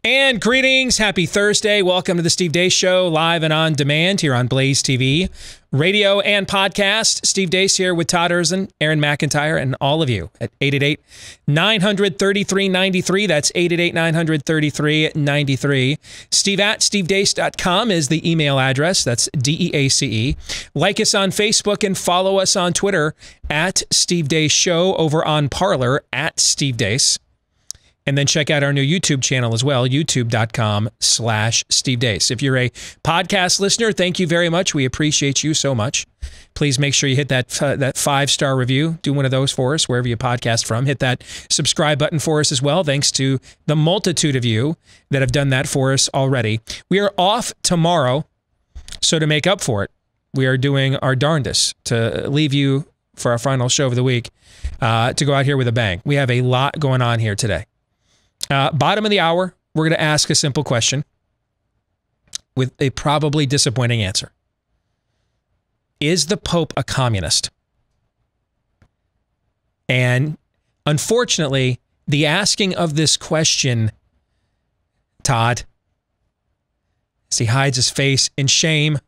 And greetings. Happy Thursday. Welcome to the Steve Deace Show, live and on demand here on BlazeTV, radio and podcast. Steve Deace here with Todd Erzin, Aaron McIntyre, and all of you at 888-900-3393. That's 888-900-3393. Steve at stevedeace.com is the email address. That's DEACE. Like us on Facebook and follow us on Twitter at Steve Deace Show, over on Parler at Steve Deace. And then check out our new YouTube channel as well, youtube.com/Steve Deace. If you're a podcast listener, thank you very much. We appreciate you so much. Please make sure you hit that 5-star review. Do one of those for us wherever you podcast from. Hit that subscribe button for us as well. Thanks to the multitude of you that have done that for us already. We are off tomorrow, so to make up for it, we are doing our darndest to leave you for our final show of the week to go out here with a bang. We have a lot going on here today. Bottom of the hour, we're going to ask a simple question with a probably disappointing answer. Is the Pope a communist? And unfortunately, the asking of this question, Todd, as he hides his face in shame,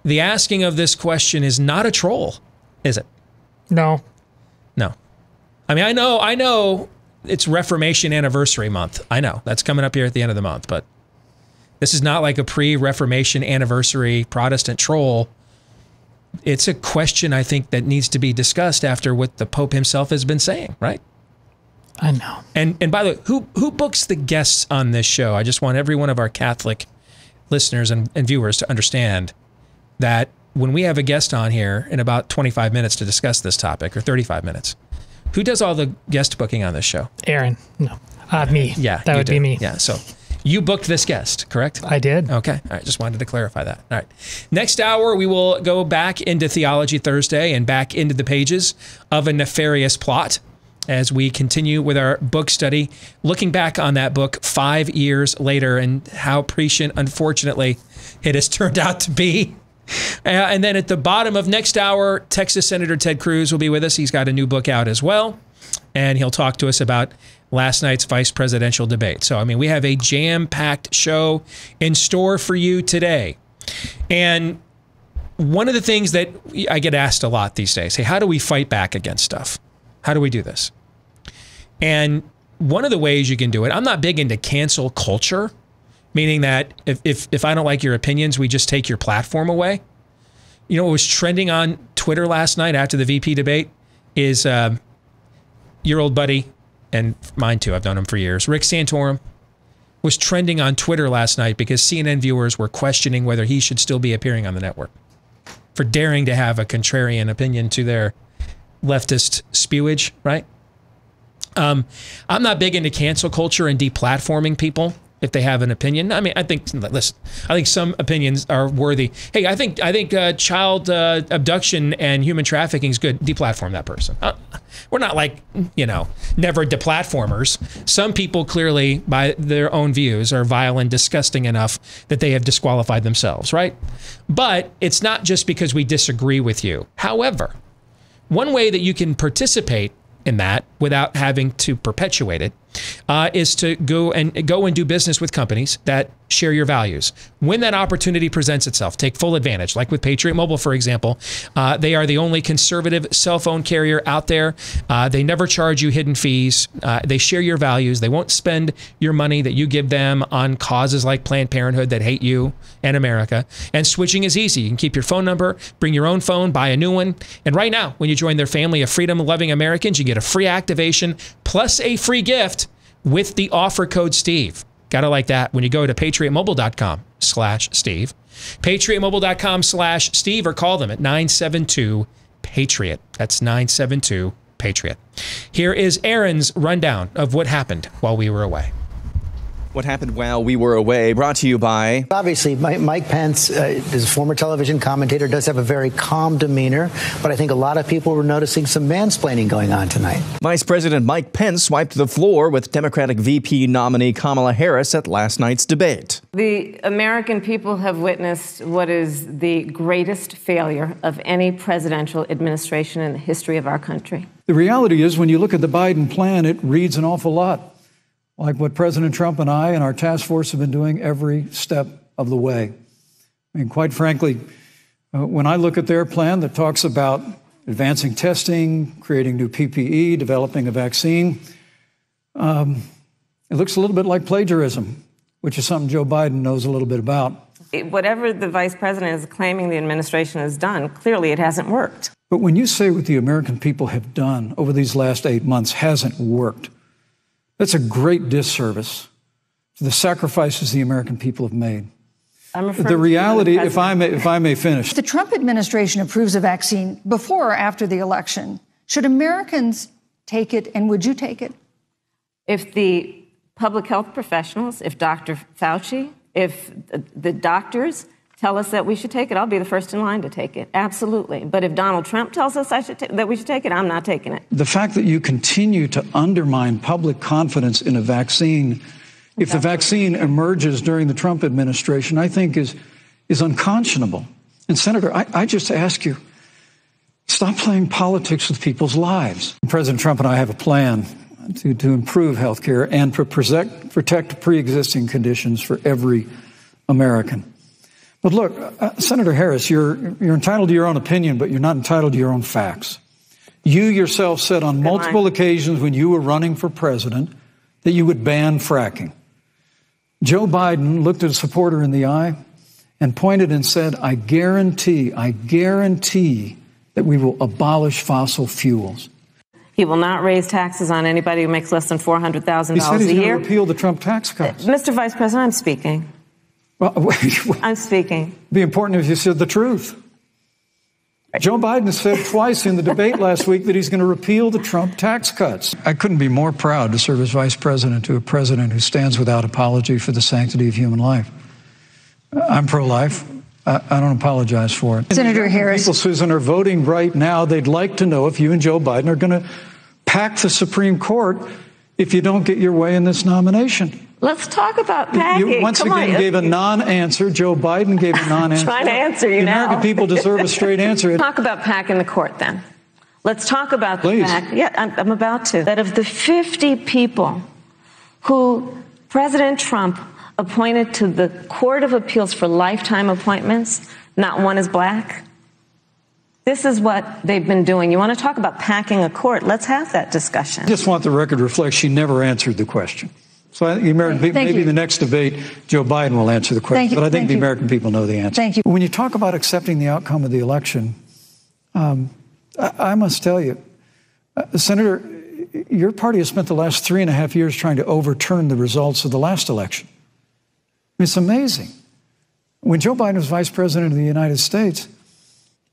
the asking of this question is not a troll, is it? No. No. I mean, I know it's Reformation Anniversary Month. I know that's coming up here at the end of the month, but this is not like a pre-Reformation Anniversary Protestant troll. It's a question, I think, that needs to be discussed after what the Pope himself has been saying, right? I know. And by the way, who books the guests on this show? I just want every one of our Catholic listeners and viewers to understand that when we have a guest on here in about 25 minutes to discuss this topic, or 35 minutes, who does all the guest booking on this show? Aaron. No. Me. Yeah. That would be me. Yeah. So you booked this guest, correct? I did. Okay. All right. Just wanted to clarify that. All right. Next hour, we will go back into Theology Thursday and back into the pages of A Nefarious Plot as we continue with our book study, looking back on that book 5 years later and how prescient, unfortunately, it has turned out to be. And then at the bottom of next hour, Texas Senator Ted Cruz will be with us. He's got a new book out as well, and he'll talk to us about last night's vice presidential debate. So, I mean, we have a jam-packed show in store for you today. And one of the things that I get asked a lot these days, hey, how do we fight back against stuff? How do we do this? And one of the ways you can do it, I'm not big into cancel culture, meaning that if I don't like your opinions, we just take your platform away. You know what was trending on Twitter last night after the VP debate is your old buddy, and mine too, I've known him for years, Rick Santorum, was trending on Twitter last night because CNN viewers were questioning whether he should still be appearing on the network for daring to have a contrarian opinion to their leftist spewage, right? I'm not big into cancel culture and deplatforming people if they have an opinion. I mean, I think, listen, I think some opinions are worthy. Hey, I think child abduction and human trafficking is good. Deplatform that person. We're not like, you know, never deplatformers. Some people clearly, by their own views, are vile and disgusting enough that they have disqualified themselves, right? But it's not just because we disagree with you. However, one way that you can participate in that without having to perpetuate it is to go and do business with companies that share your values. When that opportunity presents itself, take full advantage. Like with Patriot Mobile, for example, they are the only conservative cell phone carrier out there. They never charge you hidden fees. They share your values. They won't spend your money that you give them on causes like Planned Parenthood that hate you and America. And switching is easy. You can keep your phone number, bring your own phone, buy a new one. And right now, when you join their family of freedom-loving Americans, you get a free activation plus a free gift with the offer code Steve. Gotta like that when you go to patriotmobile.com/Steve. patriotmobile.com/Steve, or call them at 972-PATRIOT. That's 972-PATRIOT. Here is Aaron's rundown of what happened while we were away. What happened while we were away, brought to you by... Obviously, Mike Pence, is a former television commentator, does have a very calm demeanor, but I think a lot of people were noticing some mansplaining going on tonight. Vice President Mike Pence swiped the floor with Democratic VP nominee Kamala Harris at last night's debate. The American people have witnessed what is the greatest failure of any presidential administration in the history of our country. The reality is, when you look at the Biden plan, it reads an awful lot like what President Trump and I and our task force have been doing every step of the way. I mean, quite frankly, when I look at their plan that talks about advancing testing, creating new PPE, developing a vaccine, it looks a little bit like plagiarism, which is something Joe Biden knows a little bit about. Whatever the vice president is claiming the administration has done, clearly it hasn't worked. But when you say what the American people have done over these last 8 months hasn't worked, that's a great disservice to the sacrifices the American people have made. The reality, if I may finish. If the Trump administration approves a vaccine before or after the election, should Americans take it, and would you take it? If the public health professionals, if Dr. Fauci, if the doctors tell us that we should take it, I'll be the first in line to take it. Absolutely. But if Donald Trump tells us that we should take it, I'm not taking it. The fact that you continue to undermine public confidence in a vaccine, if the vaccine emerges during the Trump administration, I think is unconscionable. And Senator, I just ask you, stop playing politics with people's lives. President Trump and I have a plan to improve health care and to protect pre-existing conditions for every American. But look, Senator Harris, you're entitled to your own opinion, but you're not entitled to your own facts. You yourself said on multiple occasions when you were running for president that you would ban fracking. Joe Biden looked at a supporter in the eye and pointed and said, I guarantee that we will abolish fossil fuels. He will not raise taxes on anybody who makes less than $400,000 a year. He said he's going to repeal the Trump tax cuts. Mr. Vice President, I'm speaking. Well, I'm speaking. It'd be important if you said the truth. Joe Biden said twice in the debate last week that he's going to repeal the Trump tax cuts. I couldn't be more proud to serve as vice president to a president who stands without apology for the sanctity of human life. I'm pro-life. I don't apologize for it. Senator Harris. People, Susan, are voting right now. They'd like to know if you and Joe Biden are going to pack the Supreme Court if you don't get your way in this nomination. Let's talk about packing. You once again gave a non-answer. Joe Biden gave a non-answer. I'm trying to answer you now. The American people deserve a straight answer. Talk about packing the court, then. Let's talk about the fact. Yeah, I'm about to. That of the 50 people who President Trump appointed to the Court of Appeals for lifetime appointments, not one is black. This is what they've been doing. You want to talk about packing a court? Let's have that discussion. I just want the record to reflect she never answered the question. So I think the American people, maybe in the next debate, Joe Biden will answer the question. But I think the American people know the answer. Thank you. When you talk about accepting the outcome of the election, I must tell you, Senator, your party has spent the last 3.5 years trying to overturn the results of the last election. It's amazing. When Joe Biden was vice president of the United States,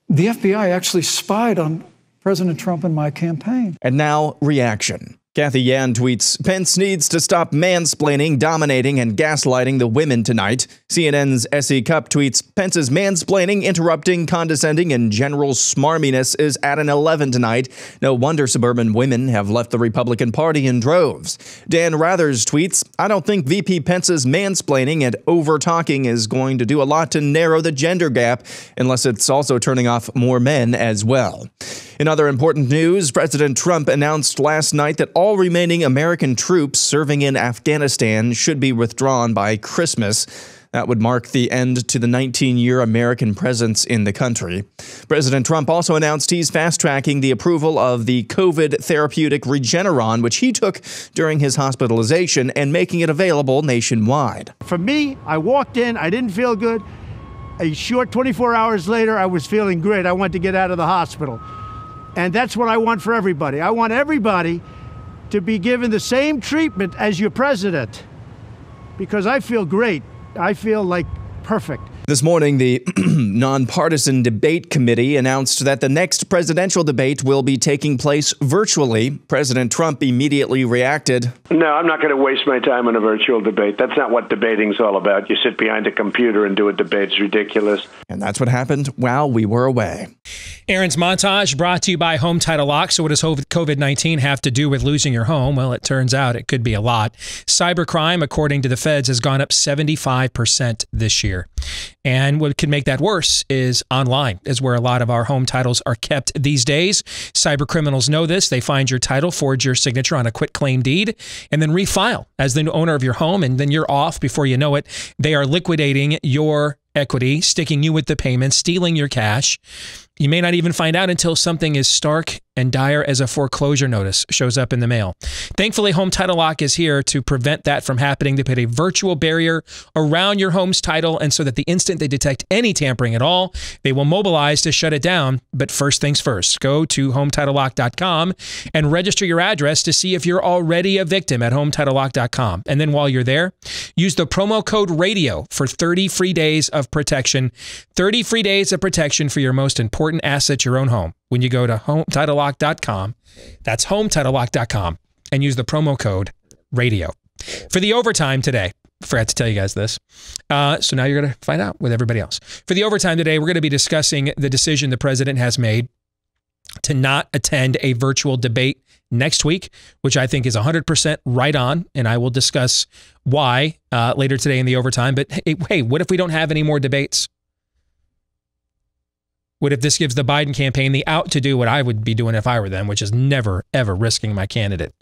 the FBI actually spied on President Trump and my campaign. And now, reaction. Kathy Yan tweets, Pence needs to stop mansplaining, dominating, and gaslighting the women tonight. CNN's S.E. Cupp tweets, Pence's mansplaining, interrupting, condescending, and general smarminess is at an 11 tonight. No wonder suburban women have left the Republican Party in droves. Dan Rathers tweets, I don't think VP Pence's mansplaining and over-talking is going to do a lot to narrow the gender gap, unless it's also turning off more men as well. In other important news, President Trump announced last night that all remaining American troops serving in Afghanistan should be withdrawn by Christmas. That would mark the end to the 19-year American presence in the country. President Trump also announced he's fast-tracking the approval of the COVID therapeutic Regeneron, which he took during his hospitalization, and making it available nationwide. For me, I walked in, I didn't feel good. A short 24 hours later, I was feeling great. I wanted to get out of the hospital. And that's what I want for everybody. I want everybody to be given the same treatment as your president, because I feel great. I feel like perfect. This morning, the nonpartisan debate committee announced that the next presidential debate will be taking place virtually. President Trump immediately reacted. No, I'm not going to waste my time on a virtual debate. That's not what debating's all about. You sit behind a computer and do a debate. It's ridiculous. And that's what happened while we were away. Aaron's montage brought to you by Home Title Lock. So what does COVID-19 have to do with losing your home? Well, it turns out it could be a lot. Cybercrime, according to the feds, has gone up 75% this year. And what could make that worse is online is where a lot of our home titles are kept these days. Cyber criminals know this. They find your title, forge your signature on a quitclaim deed, and then refile as the owner of your home, and then you're off before you know it. They are liquidating your equity, sticking you with the payments, stealing your cash. You may not even find out until something as stark and dire as a foreclosure notice shows up in the mail. Thankfully, Home Title Lock is here to prevent that from happening. They put a virtual barrier around your home's title, and so that the instant they detect any tampering at all, they will mobilize to shut it down. But first things first, go to HometitleLock.com and register your address to see if you're already a victim at HometitleLock.com. And then while you're there, use the promo code RADIO for 30 free days of protection. 30 free days of protection for your most important asset, your own home. When you go to HometitleLock.com, that's HometitleLock.com, and use the promo code RADIO. For the overtime today, I forgot to tell you guys this, so now you're going to find out with everybody else. For the overtime today, we're going to be discussing the decision the president has made to not attend a virtual debate next week, which I think is 100% right on, and I will discuss why later today in the overtime. But hey, what if we don't have any more debates? What if this gives the Biden campaign the out to do what I would be doing if I were them, which is never, ever risking my candidate,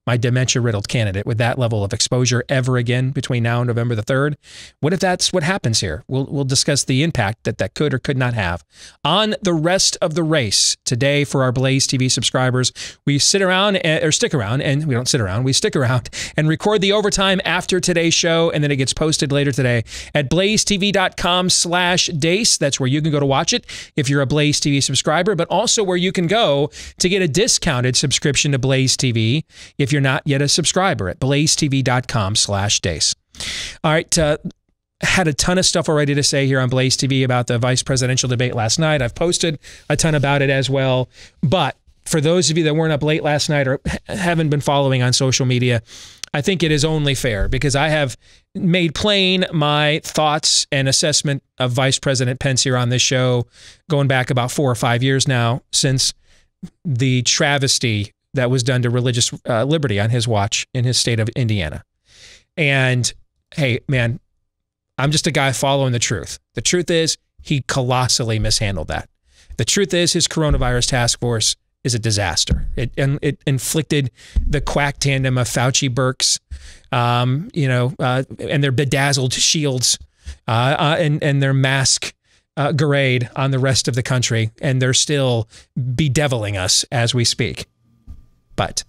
my dementia-riddled candidate, with that level of exposure ever again between now and November the 3rd? What if that's what happens here? We'll discuss the impact that could or could not have on the rest of the race today. For our Blaze TV subscribers, we stick around, and we don't sit around, we stick around and record the overtime after today's show, and then it gets posted later today at blazetv.com/Deace. That's where you can go to watch it if you're a Blaze TV subscriber, but also where you can go to get a discounted subscription to Blaze TV if you're not yet a subscriber at blazetv.com/Deace. All right. Had a ton of stuff already to say here on Blaze TV about the vice presidential debate last night. I've posted a ton about it as well. But for those of you that weren't up late last night or haven't been following on social media, I think it is only fair, because I have made plain my thoughts and assessment of Vice President Pence here on this show going back about 4 or 5 years now, since the travesty that was done to religious liberty on his watch in his state of Indiana. And hey, man, I'm just a guy following the truth. The truth is he colossally mishandled that. The truth is his coronavirus task force is a disaster. It inflicted the quack tandem of Fauci, Birx, and their bedazzled shields and their mask garade on the rest of the country, and they're still bedeviling us as we speak. But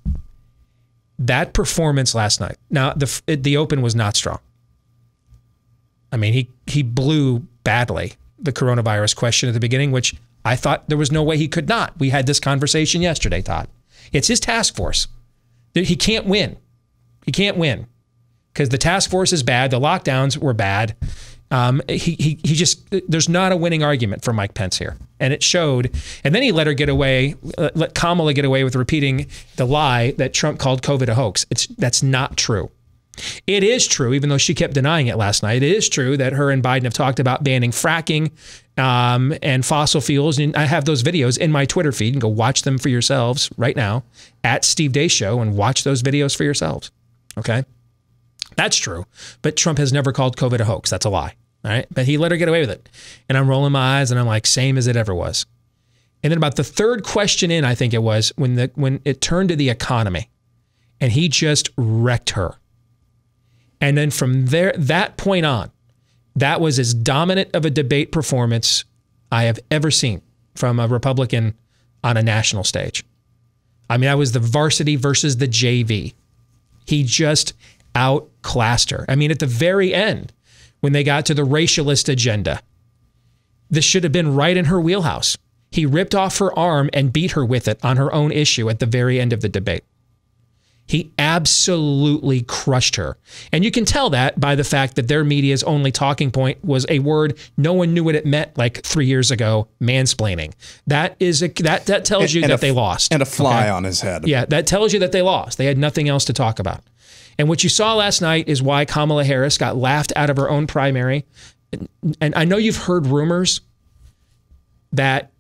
that performance last night, now the open was not strong. I mean, he blew badly the coronavirus question at the beginning, which I thought there was no way he could not. We had this conversation yesterday, Todd. It's his task force. He can't win. He can't win because the task force is bad. The lockdowns were bad. He just, there's not a winning argument for Mike Pence here. And it showed. And then he let Kamala get away with repeating the lie that Trump called COVID a hoax. That's not true. It is true, even though she kept denying it last night. It is true that her and Biden have talked about banning fracking and fossil fuels. And I have those videos in my Twitter feed. You can go watch them for yourselves right now at Steve Deace Show and watch those videos for yourselves. Okay? That's true. But Trump has never called COVID a hoax. That's a lie. All right? But he let her get away with it. And I'm rolling my eyes and I'm like, same as it ever was. And then about the third question in, I think it was, when it turned to the economy, and he just wrecked her. And then from there, that point on, that was as dominant of a debate performance I have ever seen from a Republican on a national stage. I mean, that was the varsity versus the JV. He just outclassed her. I mean, at the very end, when they got to the racialist agenda, this should have been right in her wheelhouse. He ripped off her arm and beat her with it on her own issue at the very end of the debate. He absolutely crushed her. And you can tell that by the fact that their media's only talking point was a word no one knew what it meant like 3 years ago, mansplaining. That tells you that they lost. And a fly on his head. Yeah, that tells you that they lost. They had nothing else to talk about. And what you saw last night is why Kamala Harris got laughed out of her own primary. And I know you've heard rumors that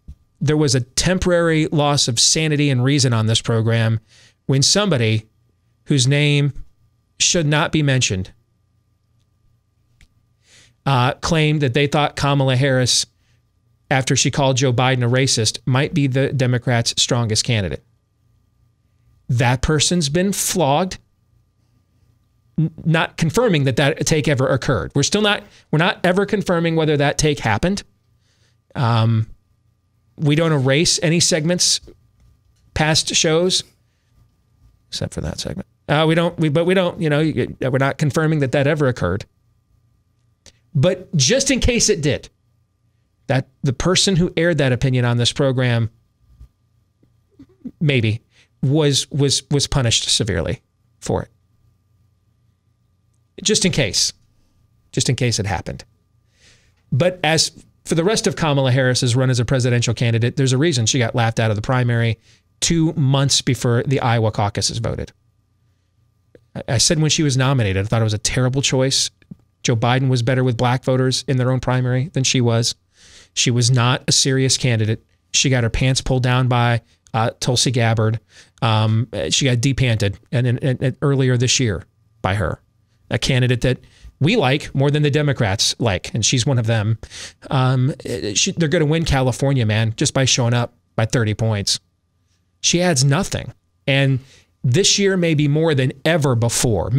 there was a temporary loss of sanity and reason on this program when somebody whose name should not be mentioned claimed that they thought Kamala Harris, after she called Joe Biden a racist, might be the Democrats' strongest candidate. That person's been flogged, not confirming that that take ever occurred. We're not ever confirming whether that take happened. We don't erase any segments, past shows, except for that segment. We're not confirming that that ever occurred. But just in case it did, that the person who aired that opinion on this program maybe was punished severely for it. Just in case it happened. But as for the rest of Kamala Harris's run as a presidential candidate, there's a reason she got laughed out of the primary 2 months before the Iowa caucuses voted. I said when she was nominated, I thought it was a terrible choice. Joe Biden was better with black voters in their own primary than she was. She was not a serious candidate. She got her pants pulled down by Tulsi Gabbard. She got depanted and earlier this year by her, a candidate that we like more than the Democrats like, and she's one of them. They're going to win California, man, just by showing up by 30 points. She adds nothing. And this year, maybe more than ever before,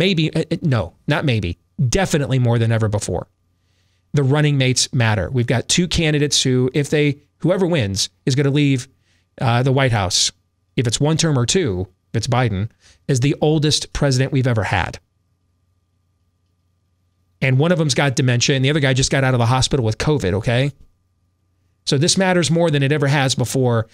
definitely more than ever before, the running mates matter. We've got 2 candidates who, whoever wins is going to leave the White House, if it's 1 term or 2, if it's Biden, as the oldest president we've ever had. And one of them's got dementia, and the other guy just got out of the hospital with COVID, okay? So this matters more than it ever has before.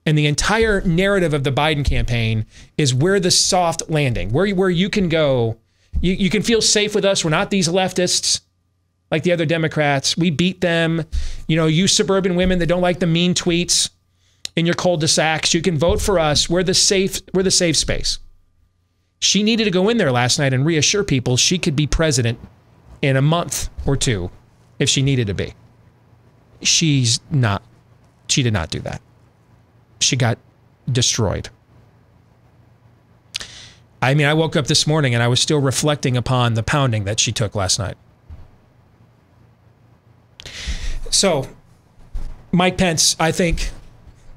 And the entire narrative of the Biden campaign is we're the soft landing, where you can go, you can feel safe with us. We're not these leftists like the other Democrats. We beat them. You suburban women that don't like the mean tweets in your cul-de-sacs, you can vote for us. We're the safe space. She needed to go in there last night and reassure people she could be president in a month or 2 if she needed to be. She did not do that. She got destroyed. I mean, I woke up this morning and I was still reflecting upon the pounding that she took last night. So, Mike Pence, I think,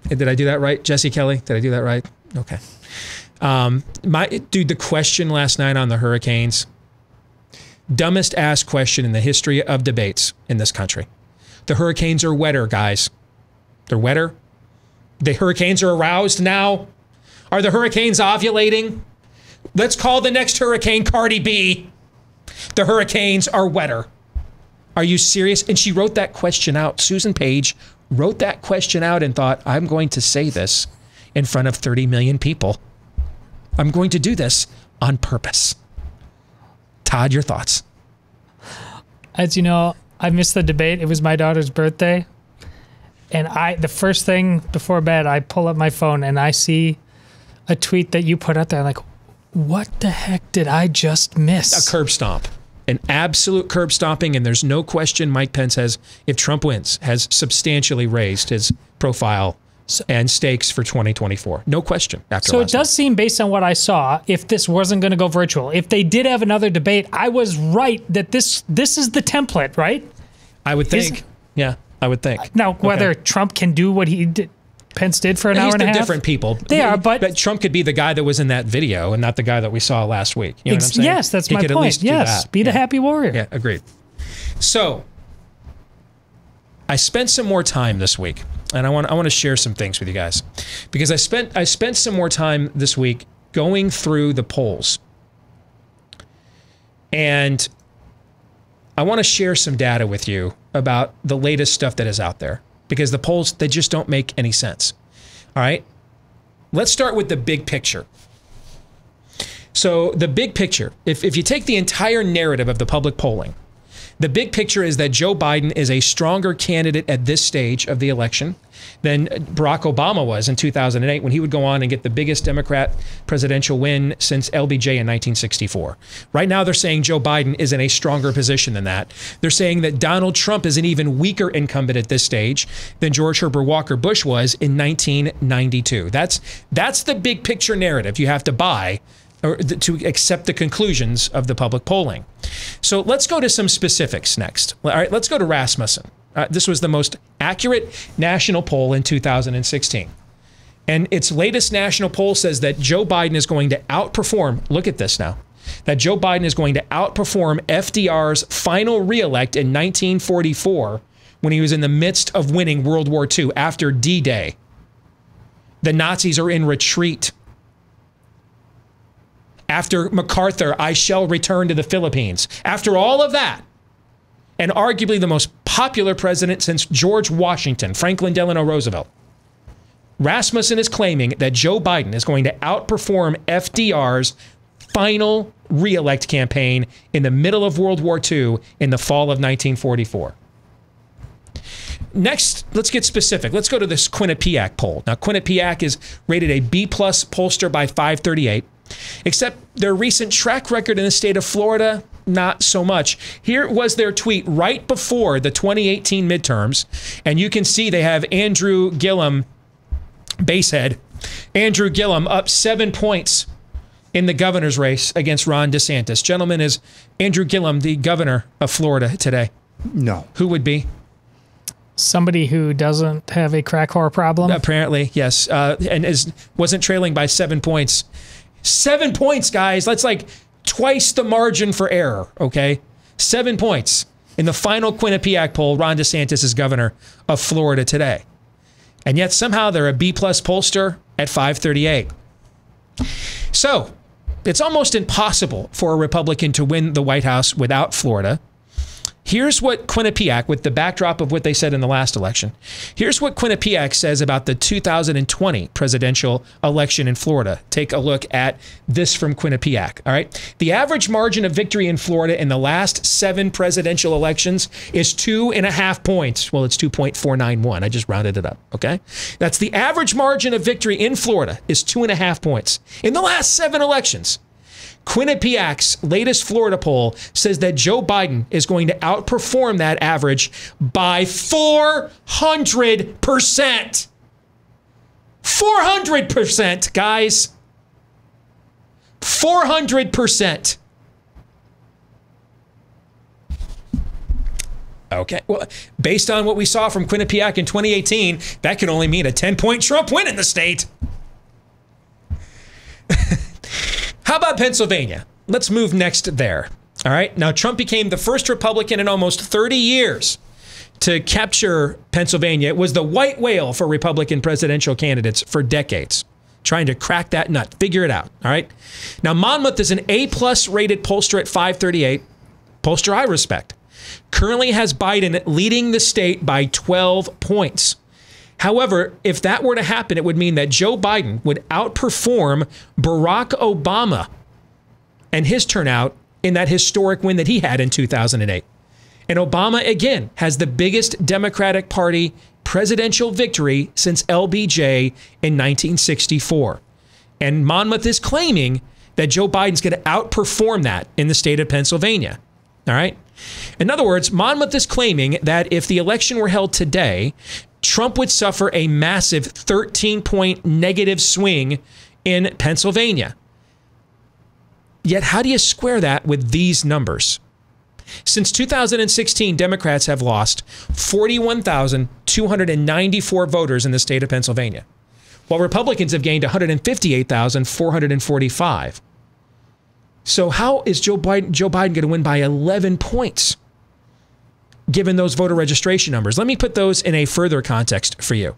did I do that right? Jesse Kelly, did I do that right? Okay. The question last night on the hurricanes, dumbest asked question in the history of debates in this country. The hurricanes are wetter, guys. They're wetter. The hurricanes are aroused now. Are the hurricanes ovulating? Let's call the next hurricane Cardi B. The hurricanes are wetter. Are you serious? And she wrote that question out. Susan Page wrote that question out and thought, I'm going to say this in front of 30 million people. I'm going to do this on purpose. Todd, your thoughts? As you know, I missed the debate. It was my daughter's birthday. And the first thing before bed, I pull up my phone and I see a tweet that you put out there. I'm like, what the heck did I just miss? A curb stomp. An absolute curb stomping, and there's no question Mike Pence has, if Trump wins, has substantially raised his profile and stakes for 2024. No question. So it does seem, based on what I saw, if this wasn't going to go virtual, if they did have another debate, I was right that this is the template, right? I would think. Yeah, I would think. Now, whether Trump can do what Pence did for an hour and a half. They're different people. They are, but Trump could be the guy that was in that video and not the guy that we saw last week. You know what I'm saying? Yes, that's my point. Yes, be the happy warrior. Yeah, agreed. So, I spent some more time this week, and I want to share some things with you guys, because I spent some more time this week going through the polls, and I want to share some data with you about the latest stuff that is out there. Because the polls, they just don't make any sense. All right? Let's start with the big picture. So the big picture, if you take the entire narrative of the public polling, the big picture is that Joe Biden is a stronger candidate at this stage of the election than Barack Obama was in 2008, when he would go on and get the biggest Democrat presidential win since LBJ in 1964. Right now, they're saying Joe Biden is in a stronger position than that. They're saying that Donald Trump is an even weaker incumbent at this stage than George Herbert Walker Bush was in 1992. That's the big picture narrative you have to buy or to accept the conclusions of the public polling. So let's go to some specifics next. All right, let's go to Rasmussen. This was the most accurate national poll in 2016. And its latest national poll says that Joe Biden is going to outperform, look at this now, that Joe Biden is going to outperform FDR's final reelect in 1944 when he was in the midst of winning World War II after D-Day. The Nazis are in retreat. After MacArthur, I shall return to the Philippines. After all of that, and arguably the most popular president since George Washington, Franklin Delano Roosevelt, Rasmussen is claiming that Joe Biden is going to outperform FDR's final re-elect campaign in the middle of World War II in the fall of 1944. Next, let's get specific. Let's go to this Quinnipiac poll. Now, Quinnipiac is rated a B+ pollster by 538, except their recent track record in the state of Florida, not so much. Here was their tweet right before the 2018 midterms, and you can see they have Andrew Gillum, basehead, Andrew Gillum up 7 points in the governor's race against Ron DeSantis. Gentlemen, is Andrew Gillum the governor of Florida today? No. Who would be? Somebody who doesn't have a crack whore problem. Apparently, yes. And wasn't trailing by 7 points. 7 points, guys. That's like twice the margin for error, okay? 7 points. In the final Quinnipiac poll, Ron DeSantis is governor of Florida today. And yet somehow they're a B+ pollster at 538. So it's almost impossible for a Republican to win the White House without Florida. Here's what Quinnipiac, with the backdrop of what they said in the last election, here's what Quinnipiac says about the 2020 presidential election in Florida. Take a look at this from Quinnipiac, all right? The average margin of victory in Florida in the last 7 presidential elections is 2.5 points. Well, it's 2.491. I just rounded it up, okay? That's the average margin of victory in Florida is 2.5 points in the last 7 elections. Quinnipiac's latest Florida poll says that Joe Biden is going to outperform that average by 400%. 400%, guys. 400%. Okay, well, based on what we saw from Quinnipiac in 2018, that could only mean a 10-point Trump win in the state. How about Pennsylvania? Let's move next there. All right. Now, Trump became the first Republican in almost 30 years to capture Pennsylvania. It was the white whale for Republican presidential candidates for decades, trying to crack that nut, figure it out. All right. Now, Monmouth is an A+ rated pollster at 538. Pollster I respect. Currently has Biden leading the state by 12 points. However, if that were to happen, it would mean that Joe Biden would outperform Barack Obama and his turnout in that historic win that he had in 2008. And Obama, again, has the biggest Democratic Party presidential victory since LBJ in 1964. And Monmouth is claiming that Joe Biden's going to outperform that in the state of Pennsylvania. All right? In other words, Monmouth is claiming that if the election were held today, Trump would suffer a massive 13-point negative swing in Pennsylvania. Yet, how do you square that with these numbers? Since 2016, Democrats have lost 41,294 voters in the state of Pennsylvania, while Republicans have gained 158,445. So how is Joe Biden going to win by 11 points? Given those voter registration numbers. Let me put those in a further context for you.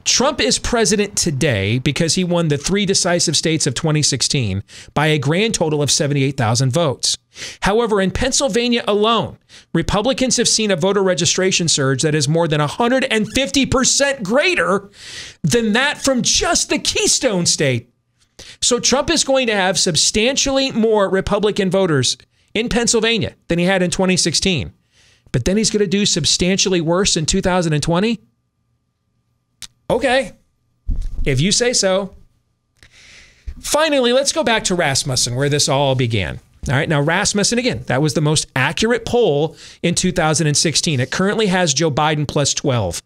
Trump is president today because he won the 3 decisive states of 2016 by a grand total of 78,000 votes. However, in Pennsylvania alone, Republicans have seen a voter registration surge that is more than 150% greater than that from just the Keystone State. So Trump is going to have substantially more Republican voters in Pennsylvania than he had in 2016. But then he's going to do substantially worse in 2020? Okay, if you say so. Finally, let's go back to Rasmussen, where this all began. All right, now Rasmussen, again, that was the most accurate poll in 2016. It currently has Joe Biden plus 12,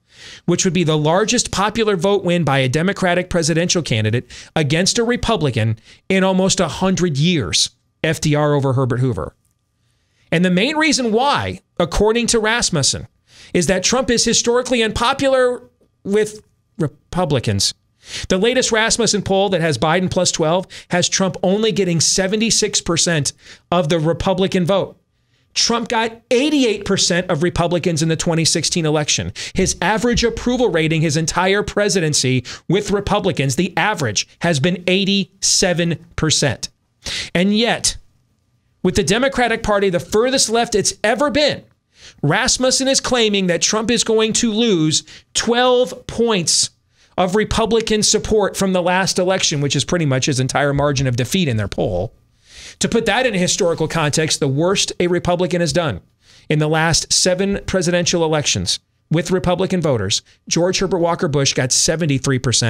which would be the largest popular vote win by a Democratic presidential candidate against a Republican in almost 100 years. FDR over Herbert Hoover. And the main reason why, according to Rasmussen, is that Trump is historically unpopular with Republicans. The latest Rasmussen poll that has Biden plus 12 has Trump only getting 76% of the Republican vote. Trump got 88% of Republicans in the 2016 election. His average approval rating his entire presidency with Republicans, the average has been 87%. And yet, with the Democratic Party the furthest left it's ever been, Rasmussen is claiming that Trump is going to lose 12 points of Republican support from the last election, which is pretty much his entire margin of defeat in their poll. To put that in a historical context, the worst a Republican has done in the last 7 presidential elections with Republican voters, George Herbert Walker Bush got 73%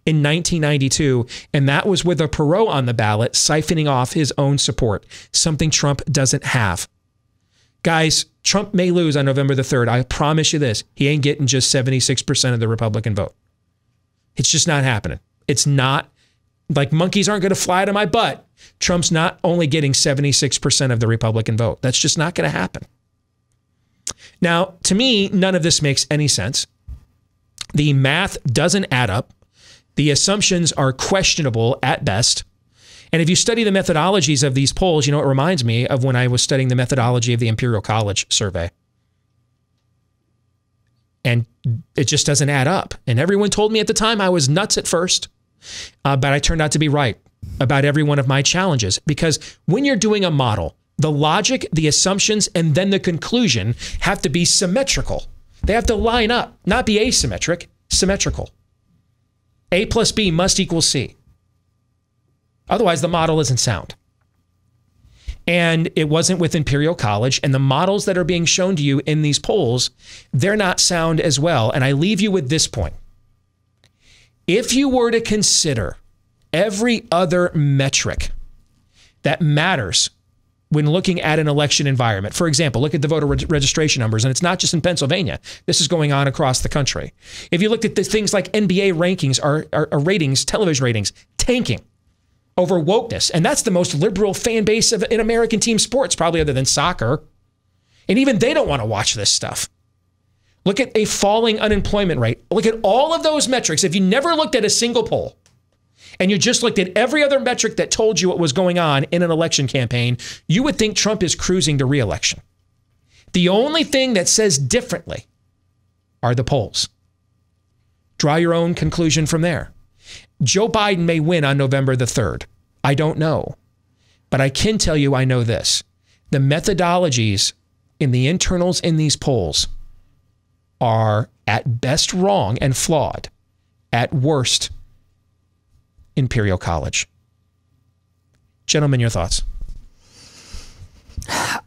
in 1992, and that was with a Perot on the ballot, siphoning off his own support, something Trump doesn't have. Guys, Trump may lose on November the 3rd. I promise you this, he ain't getting just 76% of the Republican vote. It's just not happening. It's not, like monkeys aren't going to fly to my butt. Trump's not only getting 76% of the Republican vote. That's just not going to happen. Now, to me, none of this makes any sense. The math doesn't add up. The assumptions are questionable at best. And if you study the methodologies of these polls, you know, it reminds me of when I was studying the methodology of the Imperial College survey. And it just doesn't add up. And everyone told me at the time I was nuts at first, but I turned out to be right about every one of my challenges. Because when you're doing a model, the logic, the assumptions, and then the conclusion have to be symmetrical. They have to line up, not be asymmetric, symmetrical. A plus B must equal C. Otherwise, the model isn't sound. And it wasn't with Imperial College. And the models that are being shown to you in these polls, they're not sound as well. And I leave you with this point. If you were to consider every other metric that matters when looking at an election environment, for example, look at the voter registration numbers, and it's not just in Pennsylvania. This is going on across the country. If you looked at the things like NBA rankings, our ratings, television ratings, tanking over wokeness, and that's the most liberal fan base in American team sports, probably other than soccer. And even they don't want to watch this stuff. Look at a falling unemployment rate. Look at all of those metrics. If you never looked at a single poll and you just looked at every other metric that told you what was going on in an election campaign, you would think Trump is cruising to re-election. The only thing that says differently are the polls. Draw your own conclusion from there. Joe Biden may win on November the 3rd. I don't know. But I can tell you I know this. The methodologies in the internals in these polls are at best wrong and flawed, at worst Imperial College. Gentlemen, your thoughts?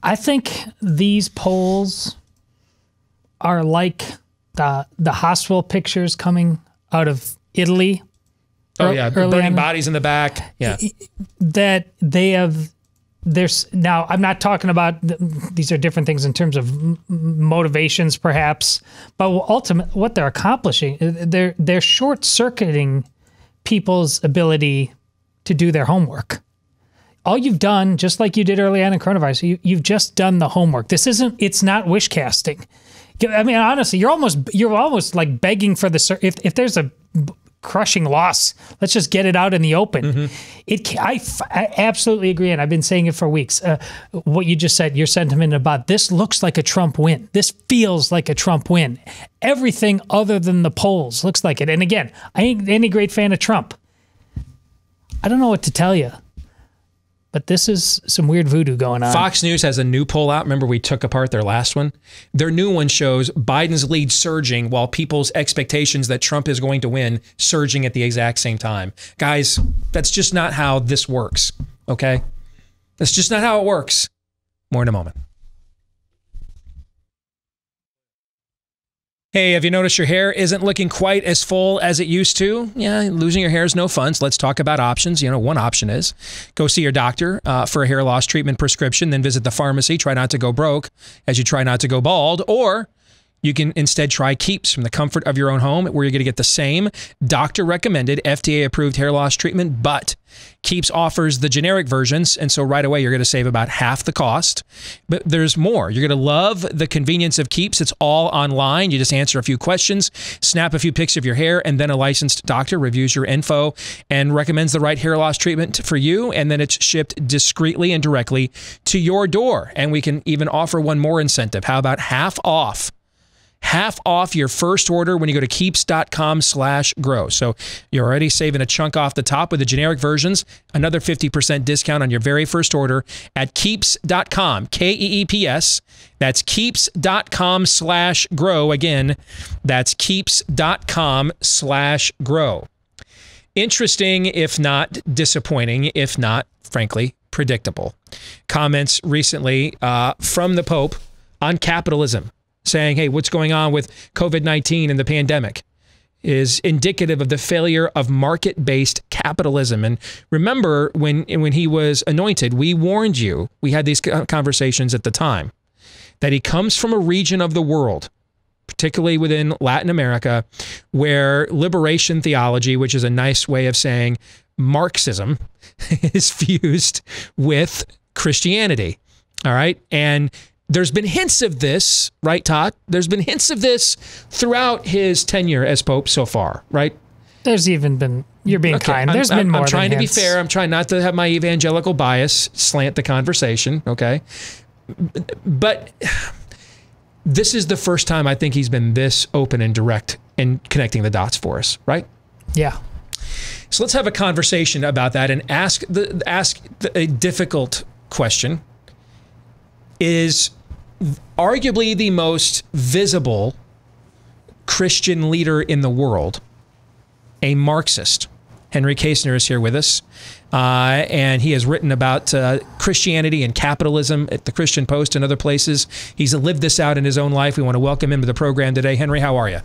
I think these polls are like the hospital pictures coming out of Italy. Oh yeah, burning bodies in the back. Yeah, that they have. There's now. I'm not talking about these are different things in terms of motivations, perhaps, but ultimately what they're accomplishing, they're short-circuiting people's ability to do their homework. All you've done, just like you did early on in coronavirus, you've just done the homework. This isn't. It's not wish casting. I mean, honestly, you're almost like begging for the if there's a crushing loss, let's just get it out in the open. I absolutely agree, and I've been saying it for weeks. What you just said, your sentiment about this looks like a Trump win. This feels like a Trump win. Everything other than the polls looks like it. And again, I ain't any great fan of Trump. I don't know what to tell you. But this is some weird voodoo going on. Fox News has a new poll out. Remember, we took apart their last one? Their new one shows Biden's lead surging while people's expectations that Trump is going to win surging at the exact same time. Guys, that's just not how this works, okay? That's just not how it works. More in a moment. Hey, have you noticed your hair isn't looking quite as full as it used to? Yeah, losing your hair is no fun, so let's talk about options. You know, one option is go see your doctor for a hair loss treatment prescription, then visit the pharmacy, try not to go broke as you try not to go bald, or You can instead try Keeps from the comfort of your own home, where you're going to get the same doctor-recommended, FDA-approved hair loss treatment, but Keeps offers the generic versions, and so right away you're going to save about half the cost. But there's more. You're going to love the convenience of Keeps. It's all online. You just answer a few questions, snap a few pics of your hair, and then a licensed doctor reviews your info and recommends the right hair loss treatment for you, and then it's shipped discreetly and directly to your door. And we can even offer one more incentive. How about half off? Half off your first order when you go to keeps.com/grow. So you're already saving a chunk off the top with the generic versions. Another 50% discount on your very first order at keeps.com, Keeps. That's keeps.com/grow. Again, that's keeps.com/grow. Interesting, if not disappointing, if not, frankly, predictable. Comments recently from the Pope on capitalism, saying, hey, what's going on with COVID-19 and the pandemic is indicative of the failure of market-based capitalism. And remember, when he was anointed, we warned you, we had these conversations at the time, that he comes from a region of the world, particularly within Latin America, where liberation theology, which is a nice way of saying Marxism, is fused with Christianity. All right? And there's been hints of this, right, Todd? There's been hints of this throughout his tenure as Pope so far, right? There's even been, you're being kind. There's been more. I'm trying to be hints. fair. I'm trying not to have my evangelical bias slant the conversation, okay? But this is the first time I think he's been this open and direct in connecting the dots for us, right? Yeah. So let's have a conversation about that and ask a difficult question. Is arguably the most visible Christian leader in the world a Marxist? Henry Kaestner is here with us, and he has written about Christianity and capitalism at the Christian Post and other places. He's lived this out in his own life. We want to welcome him to the program today. Henry, how are you?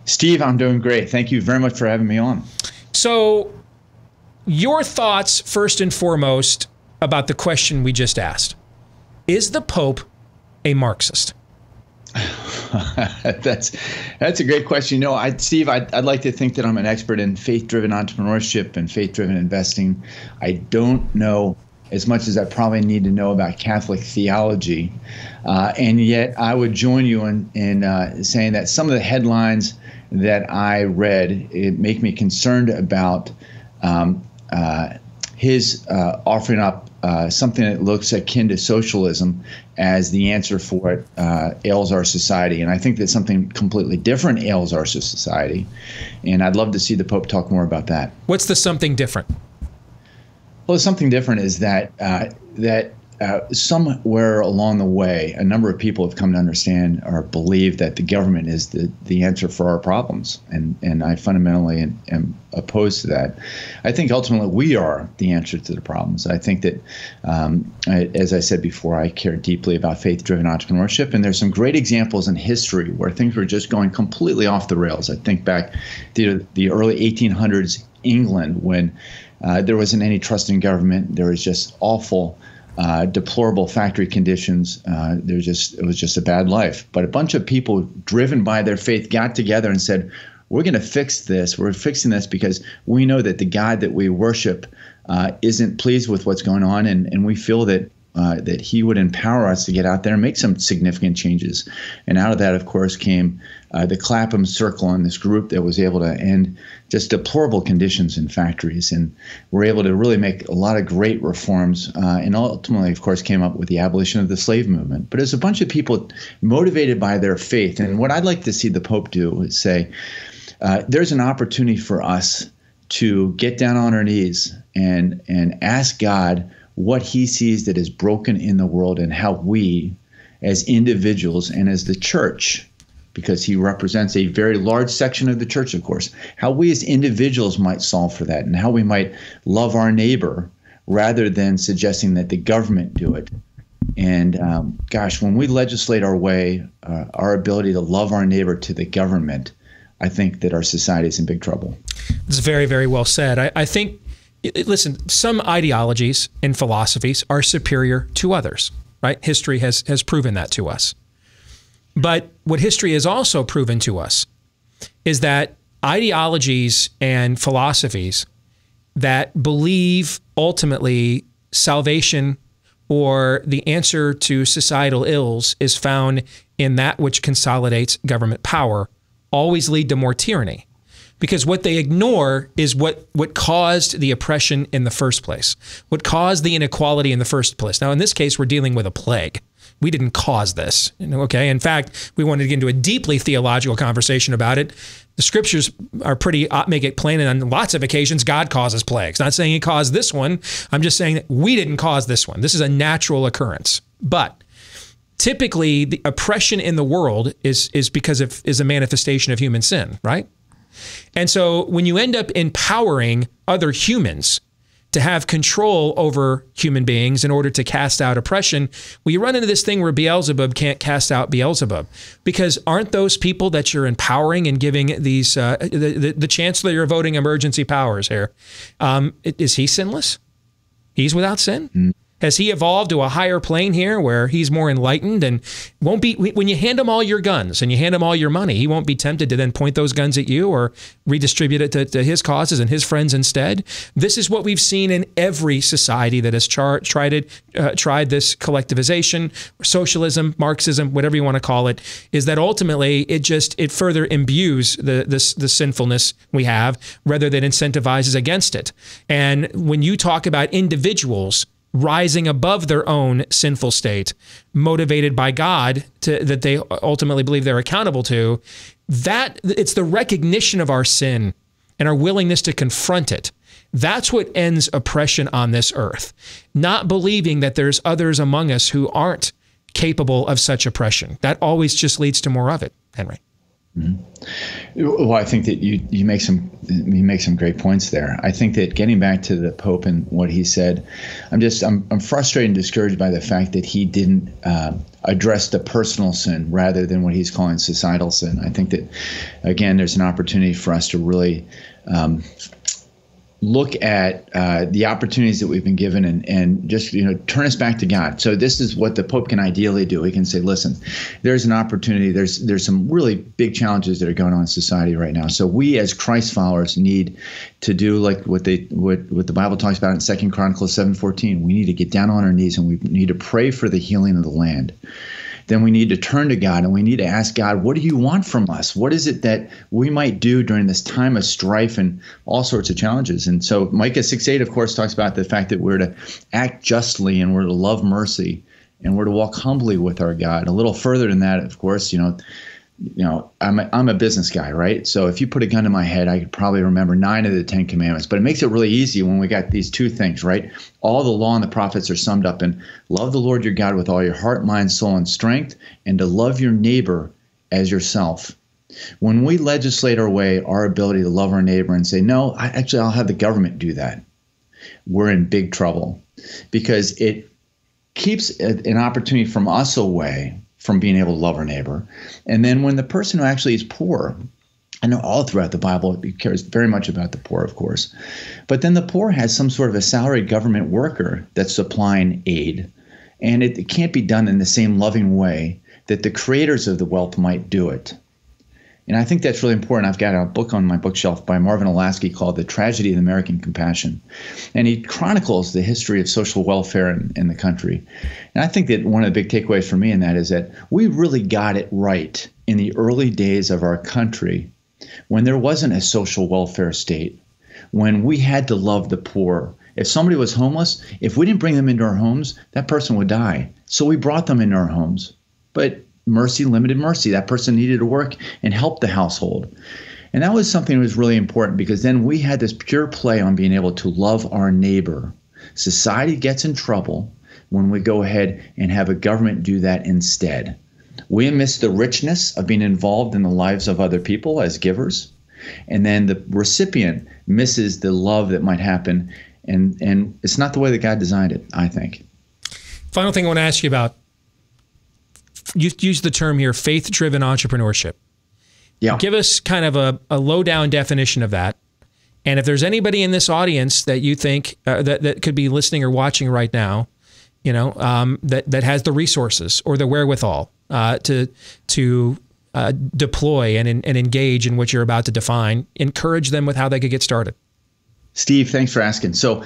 Steve, I'm doing great. Thank you very much for having me on. So your thoughts, first and foremost, about the question we just asked. Is the Pope a Marxist? That's a great question. You know, Steve, I'd like to think that I'm an expert in faith-driven entrepreneurship and faith-driven investing. I don't know as much as I probably need to know about Catholic theology, and yet I would join you in saying that some of the headlines that I read make me concerned about his offering up something that looks akin to socialism as the answer for what ails our society. And I think that something completely different ails our society. And I'd love to see the Pope talk more about that. What's the something different? Well, something different is that somewhere along the way, a number of people have come to understand or believe that the government is the answer for our problems. And I fundamentally am opposed to that. I think ultimately we are the answer to the problems. I think that, as I said before, I care deeply about faith-driven entrepreneurship. And there's some great examples in history where things were just going completely off the rails. I think back to the early 1800s England, when there wasn't any trust in government. There was just awful, deplorable factory conditions. It was just a bad life. But a bunch of people driven by their faith got together and said, we're going to fix this. We're fixing this because we know that the God that we worship isn't pleased with what's going on, and we feel that that he would empower us to get out there and make some significant changes. And out of that, of course, came the Clapham Circle and this group that was able to end just deplorable conditions in factories, and were able to really make a lot of great reforms, and ultimately, of course, came up with the abolition of the slave movement. But as a bunch of people motivated by their faith, and what I'd like to see the Pope do is say, there's an opportunity for us to get down on our knees and ask God what he sees that is broken in the world, and how we as individuals and as the church, because he represents a very large section of the church, of course, how we as individuals might solve for that, and how we might love our neighbor rather than suggesting that the government do it. And gosh, when we legislate our way, our ability to love our neighbor to the government, I think that our society is in big trouble. It's very, very well said. I think, listen, some ideologies and philosophies are superior to others, right? History has proven that to us. But what history has also proven to us is that ideologies and philosophies that believe ultimately salvation or the answer to societal ills is found in that which consolidates government power always lead to more tyranny. Because what they ignore is what caused the oppression in the first place, what caused the inequality in the first place. Now, in this case, we're dealing with a plague. We didn't cause this, okay? In fact, we wanted to get into a deeply theological conversation about it. The scriptures are pretty, make it plain, and on lots of occasions, God causes plagues. Not saying he caused this one. I'm just saying that we didn't cause this one. This is a natural occurrence. But typically, the oppression in the world is because is a manifestation of human sin, right? And so when you end up empowering other humans to have control over human beings in order to cast out oppression, well, you run into this thing where Beelzebub can't cast out Beelzebub. Because aren't those people that you're empowering and giving these, the chancellor, you're voting emergency powers here, is he sinless? He's without sin? Mm. Has he evolved to a higher plane here where he's more enlightened and won't be, when you hand him all your guns and you hand him all your money, he won't be tempted to then point those guns at you or redistribute it to his causes and his friends instead? This is what we've seen in every society that has tried this collectivization, socialism, Marxism, whatever you want to call it, is that ultimately it further imbues the sinfulness we have rather than incentivizes against it. And when you talk about individuals rising above their own sinful state, motivated by God that they ultimately believe they're accountable to, that it's the recognition of our sin and our willingness to confront it. That's what ends oppression on this earth. Not believing that there's others among us who aren't capable of such oppression. That always just leads to more of it, Henry. Mm-hmm. Well, I think that you make some great points there. I think that getting back to the Pope and what he said, I'm frustrated and discouraged by the fact that he didn't address the personal sin rather than what he's calling societal sin. I think that, again, there's an opportunity for us to really look at the opportunities that we've been given and just turn us back to God. So this is what the Pope can ideally do. He can say, listen, there's an opportunity. There's some really big challenges that are going on in society right now. So we as Christ followers need to do like what the Bible talks about in 2 Chronicles 7:14. We need to get down on our knees and we need to pray for the healing of the land. Then we need to turn to God and we need to ask God, what do you want from us? What is it that we might do during this time of strife and all sorts of challenges? And so Micah 6:8, of course, talks about the fact that we're to act justly and we're to love mercy and we're to walk humbly with our God. A little further than that, of course, I'm a business guy, right? So if you put a gun to my head, I could probably remember 9 of the 10 commandments. But it makes it really easy when we got these two things, right? All the law and the prophets are summed up in love the Lord your God with all your heart, mind, soul, and strength, and to love your neighbor as yourself. When we legislate our ability to love our neighbor and say, no, I'll have the government do that, we're in big trouble because it keeps an opportunity from us away from being able to love our neighbor. And then when the person who actually is poor, I know all throughout the Bible, it cares very much about the poor, of course. But then the poor has some sort of a salaried government worker that's supplying aid. And it can't be done in the same loving way that the creators of the wealth might do it. And I think that's really important. I've got a book on my bookshelf by Marvin Olasky called The Tragedy of American Compassion. And he chronicles the history of social welfare in the country. And I think that one of the big takeaways for me in that is that we really got it right in the early days of our country when there wasn't a social welfare state, when we had to love the poor. If somebody was homeless, if we didn't bring them into our homes, that person would die. So we brought them into our homes. But mercy, limited mercy. That person needed to work and help the household. And that was something that was really important because then we had this pure play on being able to love our neighbor. Society gets in trouble when we go ahead and have a government do that instead. We miss the richness of being involved in the lives of other people as givers. And then the recipient misses the love that might happen. And it's not the way that God designed it, I think. Final thing I want to ask you about. You use the term here, faith-driven entrepreneurship. Yeah. Give us kind of a low-down definition of that. And if there's anybody in this audience that you think that could be listening or watching right now that has the resources or the wherewithal to deploy and engage in what you're about to define. Encourage them with how they could get started. Steve, thanks for asking. So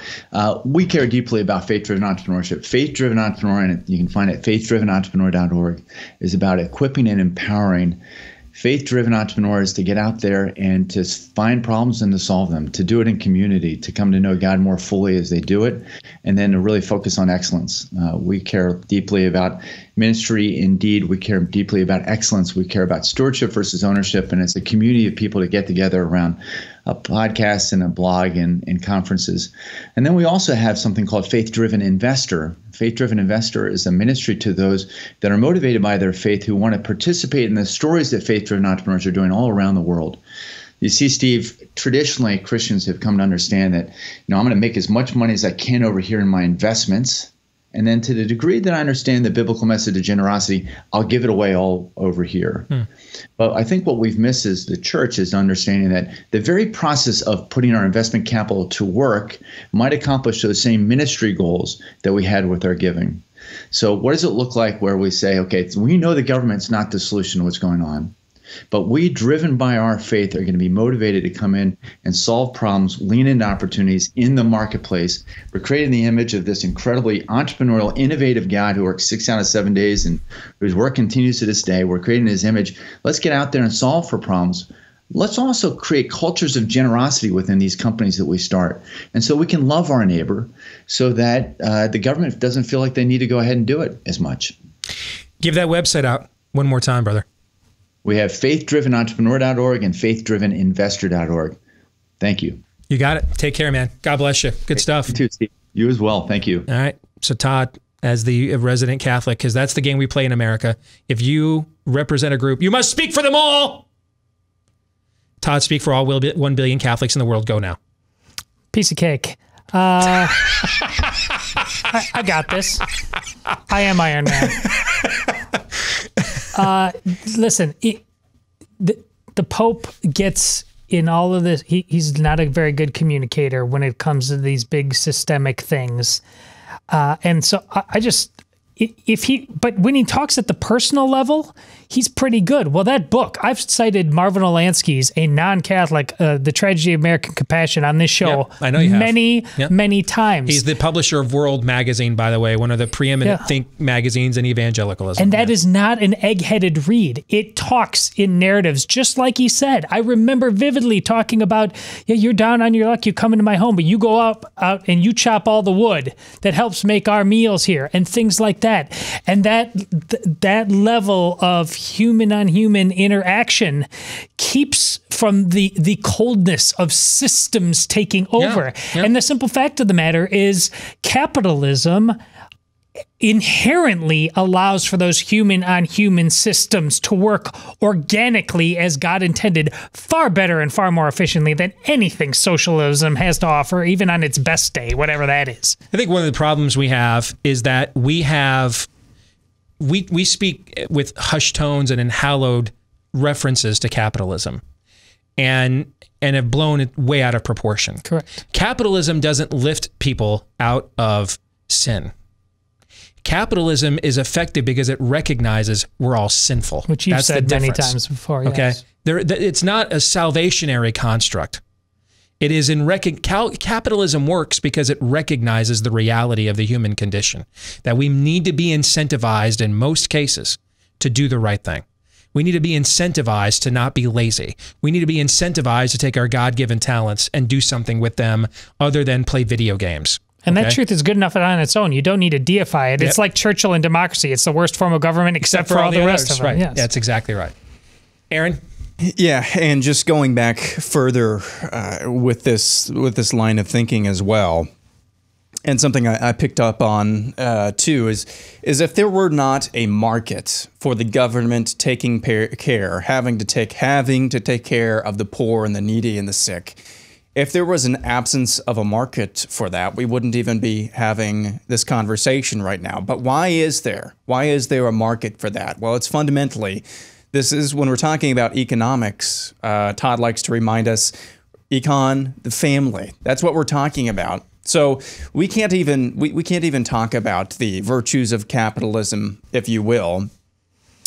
we care deeply about faith-driven entrepreneurship. Faith-driven entrepreneur, and you can find it at faithdrivenentrepreneur.org, is about equipping and empowering faith-driven entrepreneurs to get out there and to find problems and to solve them, to do it in community, to come to know God more fully as they do it, and then to really focus on excellence. We care deeply about ministry. Indeed, we care deeply about excellence. We care about stewardship versus ownership, and it's a community of people to get together around a podcast and a blog and conferences. And then we also have something called Faith-Driven Investor. Faith-Driven Investor is a ministry to those that are motivated by their faith, who want to participate in the stories that faith-driven entrepreneurs are doing all around the world. You see, Steve, traditionally Christians have come to understand that, I'm going to make as much money as I can over here in my investments. And then to the degree that I understand the biblical message of generosity, I'll give it away all over here. But I think what we've missed as the church is understanding that the very process of putting our investment capital to work might accomplish those same ministry goals that we had with our giving. So what does it look like where we say, okay, we know the government's not the solution to what's going on, but we, driven by our faith, are going to be motivated to come in and solve problems, lean into opportunities in the marketplace. We're creating the image of this incredibly entrepreneurial, innovative God who works 6 out of 7 days and whose work continues to this day. We're creating his image. Let's get out there and solve for problems. Let's also create cultures of generosity within these companies that we start. And so we can love our neighbor so that the government doesn't feel like they need to go ahead and do it as much. Give that website out one more time, brother. We have faithdrivenentrepreneur.org and faithdriveninvestor.org. Thank you. You got it. Take care, man. God bless you. Good stuff. You too, Steve. You as well. Thank you. All right. So Todd, as the resident Catholic, because that's the game we play in America, if you represent a group, you must speak for them all. Todd, speak for all 1 billion Catholics in the world. Go now. Piece of cake. I got this. I am Iron Man. Listen, the Pope gets in all of this. He's not a very good communicator when it comes to these big systemic things. And so I just, but when he talks at the personal level, he's pretty good. Well, that book, I've cited Marvin Olansky's A Non-Catholic, The Tragedy of American Compassion on this show. I know you have. Many times. He's the publisher of World Magazine, by the way, one of the preeminent think magazines in evangelicalism. And that is not an egg-headed read. It talks in narratives, just like he said. I remember vividly talking about, you're down on your luck, you come into my home, but you go out and you chop all the wood that helps make our meals here, and things like that. And that level of human-on-human interaction keeps from the coldness of systems taking over. And the simple fact of the matter is capitalism inherently allows for those human-on-human systems to work organically as God intended, far better and far more efficiently than anything socialism has to offer, even on its best day, whatever that is. I think one of the problems we have is that we speak with hushed tones and in hallowed references to capitalism, and have blown it way out of proportion. Correct. Capitalism doesn't lift people out of sin. Capitalism is effective because it recognizes we're all sinful. Which you've said many times before. Yes. Okay, it's not a salvationary construct. It is capitalism works because it recognizes the reality of the human condition, that we need to be incentivized in most cases to do the right thing. We need to be incentivized to not be lazy. We need to be incentivized to take our God-given talents and do something with them other than play video games. And that truth is good enough on its own. You don't need to deify it. It's like Churchill and democracy. It's the worst form of government except for all the rest of them. Right. Yes. That's exactly right. Aaron? Yeah, and just going back further with this line of thinking as well, and something I picked up on too is if there were not a market for the government taking having to take care of the poor and the needy and the sick, if there was an absence of a market for that, we wouldn't even be having this conversation right now. But why is there? Why is there a market for that? Well, it's fundamentally, this is when we're talking about economics, Todd likes to remind us, the family. That's what we're talking about. So we can't even talk about the virtues of capitalism, if you will,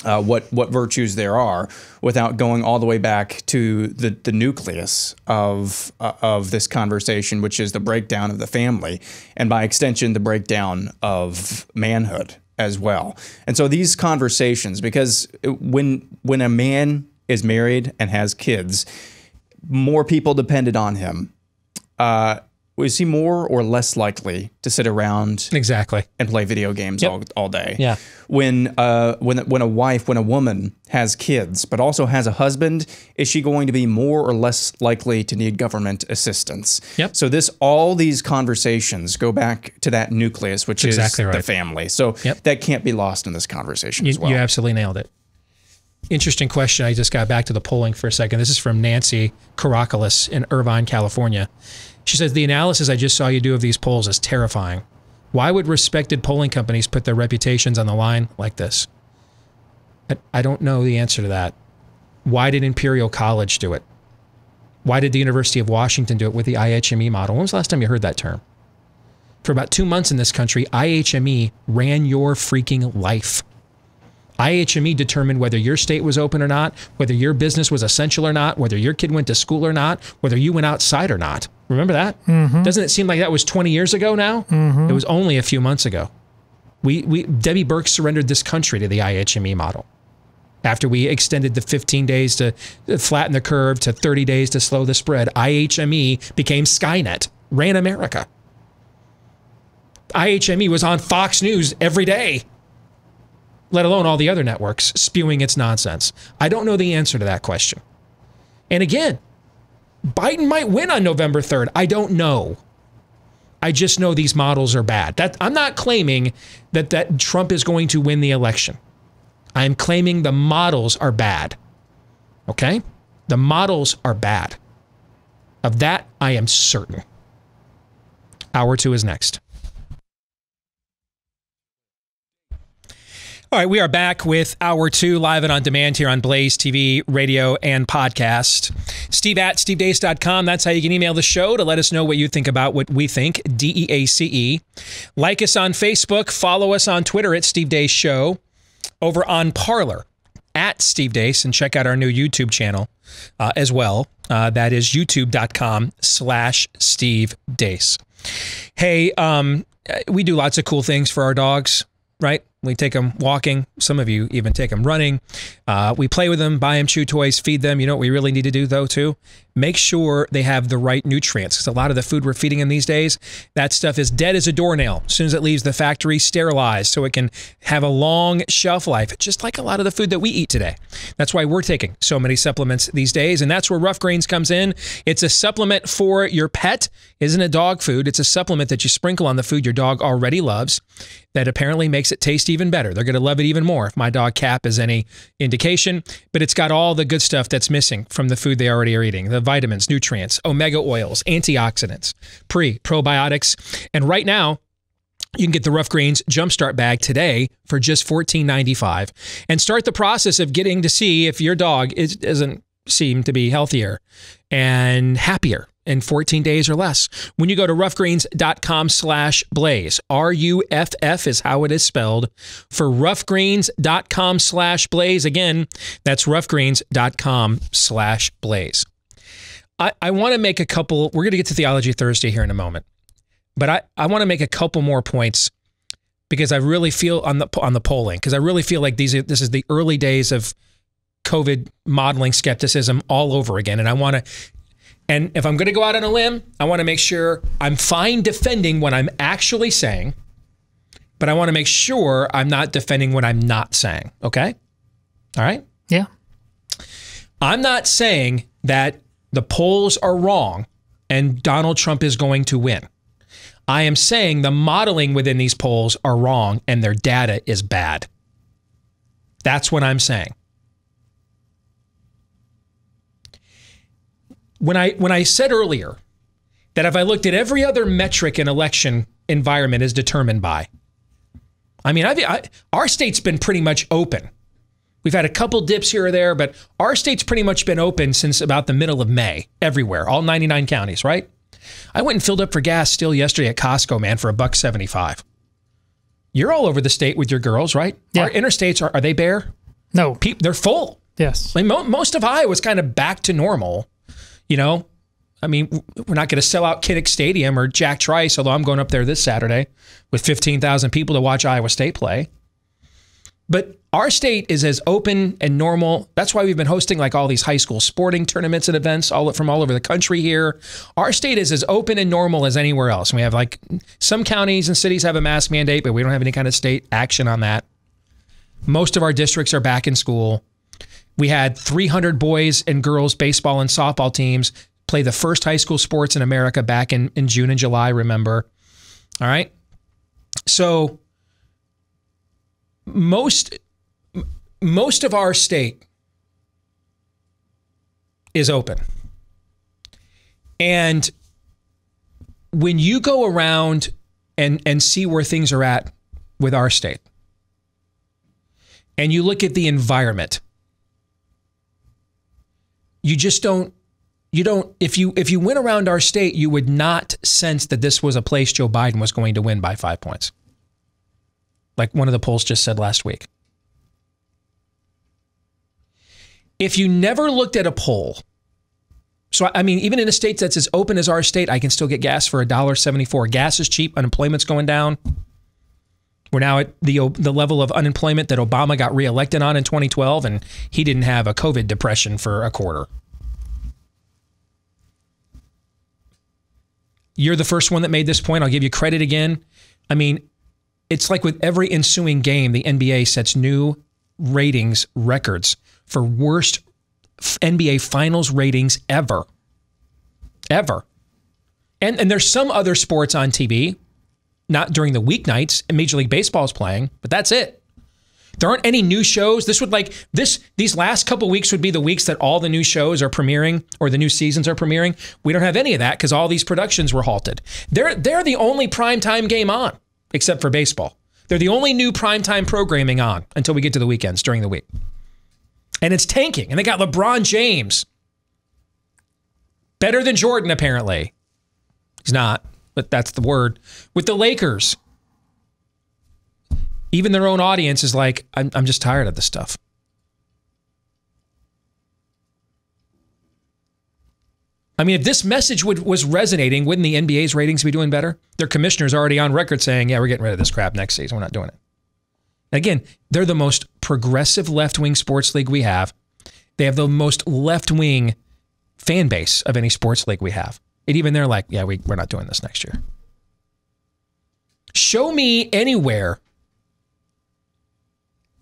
what virtues there are, without going all the way back to the nucleus of this conversation, which is the breakdown of the family, and by extension, the breakdown of manhood as well. And so these conversations, because when a man is married and has kids, more people depended on him. Was he more or less likely to sit around and play video games all day? Yeah. When a woman has kids but also has a husband, is she going to be more or less likely to need government assistance? Yep. So all these conversations go back to that nucleus, which is the family. So that can't be lost in this conversation as well. You absolutely nailed it. Interesting question. I just got back to the polling for a second. This is from Nancy Karakolis in Irvine, California. She says, the analysis I just saw you do of these polls is terrifying. Why would respected polling companies put their reputations on the line like this? I don't know the answer to that. Why did Imperial College do it? Why did the University of Washington do it with the IHME model? When was the last time you heard that term? For about 2 months in this country, IHME ran your freaking life. IHME determined whether your state was open or not, whether your business was essential or not, whether your kid went to school or not, whether you went outside or not. Remember that? Mm-hmm. Doesn't it seem like that was 20 years ago now? Mm-hmm. It was only a few months ago. Debbie Burke surrendered this country to the IHME model. After we extended the 15 days to flatten the curve to 30 days to slow the spread, IHME became Skynet, ran America. IHME was on Fox News every day, let alone all the other networks spewing its nonsense. I don't know the answer to that question. And again, Biden might win on November 3rd. I don't know. I just know these models are bad. I'm not claiming that Trump is going to win the election. I'm claiming the models are bad. Okay? The models are bad. Of that, I am certain. Hour 2 is next. All right, we are back with Hour 2 live and on demand here on Blaze TV, radio, and podcast. Steve at stevedeace.com. That's how you can email the show to let us know what you think about what we think, DEACE. Like us on Facebook. Follow us on Twitter at Steve Deace Show. Over on Parler at Steve Deace, and check out our new YouTube channel as well. That is youtube.com/Steve Deace. Hey, we do lots of cool things for our dogs, right? We take them walking. Some of you even take them running. We play with them, buy them chew toys, feed them. You know what we really need to do, though, too? Make sure they have the right nutrients, because a lot of the food we're feeding them these days, that stuff is dead as a doornail as soon as it leaves the factory, sterilized, so it can have a long shelf life, just like a lot of the food that we eat today. That's why we're taking so many supplements these days, and that's where Rough Greens comes in. It's a supplement for your pet. Isn't a dog food. It's a supplement that you sprinkle on the food your dog already loves that apparently makes it taste even better. They're going to love it even more if my dog Cap is any indication, but it's got all the good stuff that's missing from the food they already are eating. The vitamins, nutrients, omega oils, antioxidants, probiotics. And right now, you can get the Rough Greens Jumpstart Bag today for just $14.95 and start the process of getting to see if your dog doesn't seem to be healthier and happier in 14 days or less. When you go to roughgreens.com/blaze, RUFF is how it is spelled, for roughgreens.com/blaze. Again, that's roughgreens.com/blaze. I want to make a couple, we're going to get to Theology Thursday here in a moment, but I want to make a couple more points because I really feel on the polling, because I really feel like this is the early days of COVID modeling skepticism all over again. And if I'm going to go out on a limb, I want to make sure I'm fine defending what I'm actually saying, but I want to make sure I'm not defending what I'm not saying. Okay? All right? Yeah. I'm not saying that the polls are wrong and Donald Trump is going to win. I am saying the modeling within these polls are wrong and their data is bad. That's what I'm saying. When I said earlier that if I looked at every other metric an election environment is determined by, I mean, our state's been pretty much open. We've had a couple dips here or there, but our state's pretty much been open since about the middle of May, everywhere, all 99 counties, right? I went and filled up for gas still yesterday at Costco, man, for $1.75. You're all over the state with your girls, right? Yeah. Our interstates, are they bare? No. They're full. Yes. Like most of Iowa's kind of back to normal, you know? I mean, we're not going to sell out Kinnick Stadium or Jack Trice, although I'm going up there this Saturday with 15,000 people to watch Iowa State play. But our state is as open and normal. That's why we've been hosting like all these high school sporting tournaments and events from all over the country here. Our state is as open and normal as anywhere else. And we have like some counties and cities have a mask mandate, but we don't have any kind of state action on that. Most of our districts are back in school. We had 300 boys and girls baseball and softball teams play the first high school sports in America back in June and July, remember? All right. So most of our state is open. And when you go around and see where things are at with our state, and you look at the environment, you just don't, if you went around our state, you would not sense that this was a place Joe Biden was going to win by 5 points. Like one of the polls just said last week. If you never looked at a poll, so I mean, even in a state that's as open as our state, I can still get gas for $1.74. Gas is cheap. Unemployment's going down. We're now at the level of unemployment that Obama got reelected on in 2012, and he didn't have a COVID depression for a quarter. You're the first one that made this point. I'll give you credit again. I mean, it's like with every ensuing game, the NBA sets new ratings records for worst NBA Finals ratings ever. Ever. And there's some other sports on TV, not during the weeknights, and Major League Baseball is playing, but that's it. There aren't any new shows. These last couple weeks would be the weeks that all the new shows are premiering or the new seasons are premiering. We don't have any of that because all these productions were halted. They're the only primetime game on, except for baseball. They're the only new primetime programming on until we get to the weekends during the week. And it's tanking. And they got LeBron James. Better than Jordan, apparently. He's not, but that's the word. With the Lakers. Even their own audience is like, I'm just tired of this stuff. I mean, if this message was resonating, wouldn't the NBA's ratings be doing better? Their commissioner's already on record saying, yeah, we're getting rid of this crap next season. We're not doing it. And again, they're the most progressive left-wing sports league we have. They have the most left-wing fan base of any sports league we have. And even they're like, yeah, we're not doing this next year. Show me anywhere,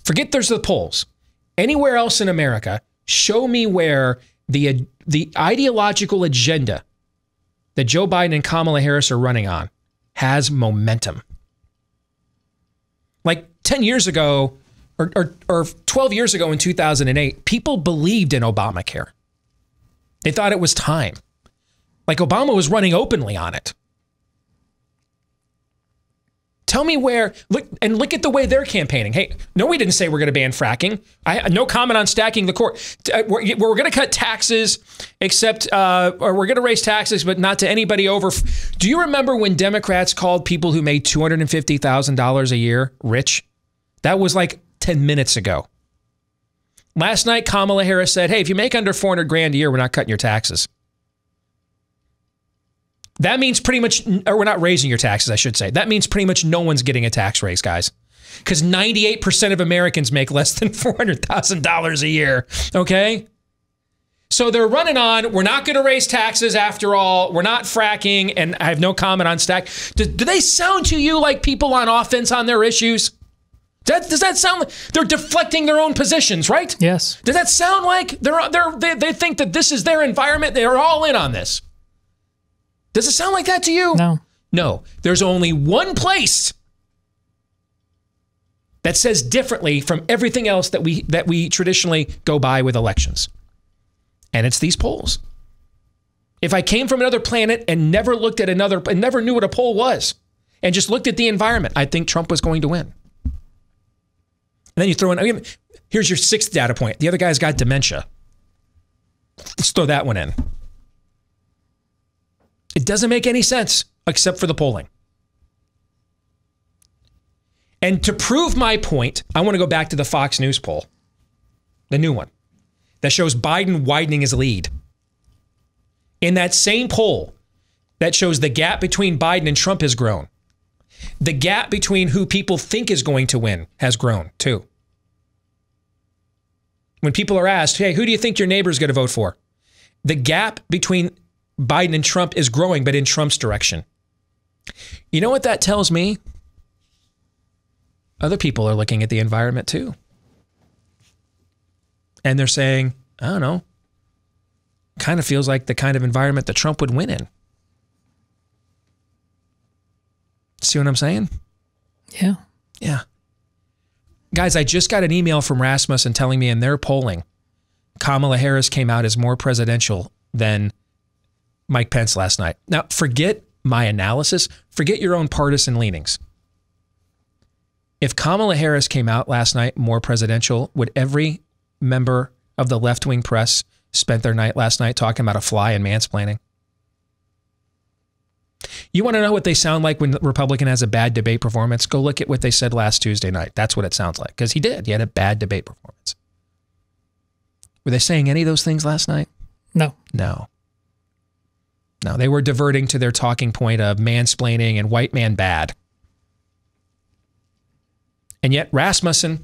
forget there's the polls, anywhere else in America, show me where the ideological agenda that Joe Biden and Kamala Harris are running on has momentum. Like 10 years ago or 12 years ago in 2008, people believed in Obamacare. They thought it was time. Like Obama was running openly on it. Tell me where, look at the way they're campaigning. Hey, no, we didn't say we're going to ban fracking. No comment on stacking the court. We're going to cut taxes, except, or we're going to raise taxes, but not to anybody over. Do you remember when Democrats called people who made $250,000 a year rich? That was like 10 minutes ago. Last night, Kamala Harris said, hey, if you make under 400 grand a year, we're not cutting your taxes. That means pretty much, or we're not raising your taxes, I should say. That means pretty much no one's getting a tax raise, guys. Because 98% of Americans make less than $400,000 a year, okay? So they're running on, we're not going to raise taxes after all, we're not fracking, and I have no comment on stack. Do they sound to you like people on offense on their issues? Does that sound like they're deflecting their own positions, right? Yes. Does that sound like they think that this is their environment? They're all in on this. Does it sound like that to you? No. No. There's only one place that says differently from everything else that we traditionally go by with elections. And it's these polls. If I came from another planet and never looked at another, and never knew what a poll was, and just looked at the environment, I think Trump was going to win. And then you throw in, here's your sixth data point. The other guy's got dementia. Let's throw that one in. It doesn't make any sense except for the polling. And to prove my point, I want to go back to the Fox News poll, the new one, that shows Biden widening his lead. In that same poll that shows the gap between Biden and Trump has grown. The gap between who people think is going to win has grown too. When people are asked, hey, who do you think your neighbor is going to vote for? The gap between Biden and Trump is growing, but in Trump's direction. You know what that tells me? Other people are looking at the environment too. And they're saying, I don't know, kind of feels like the kind of environment that Trump would win in. See what I'm saying? Yeah. Yeah. Guys, I just got an email from Rasmussen telling me in their polling, Kamala Harris came out as more presidential than Mike Pence last night. Now, forget my analysis. Forget your own partisan leanings. If Kamala Harris came out last night more presidential, would every member of the left-wing press spent their night last night talking about a fly and mansplaining? You want to know what they sound like when the Republican has a bad debate performance? Go look at what they said last Tuesday night. That's what it sounds like. Because he did. He had a bad debate performance. Were they saying any of those things last night? No. No. No, they were diverting to their talking point of mansplaining and white man bad. And yet Rasmussen,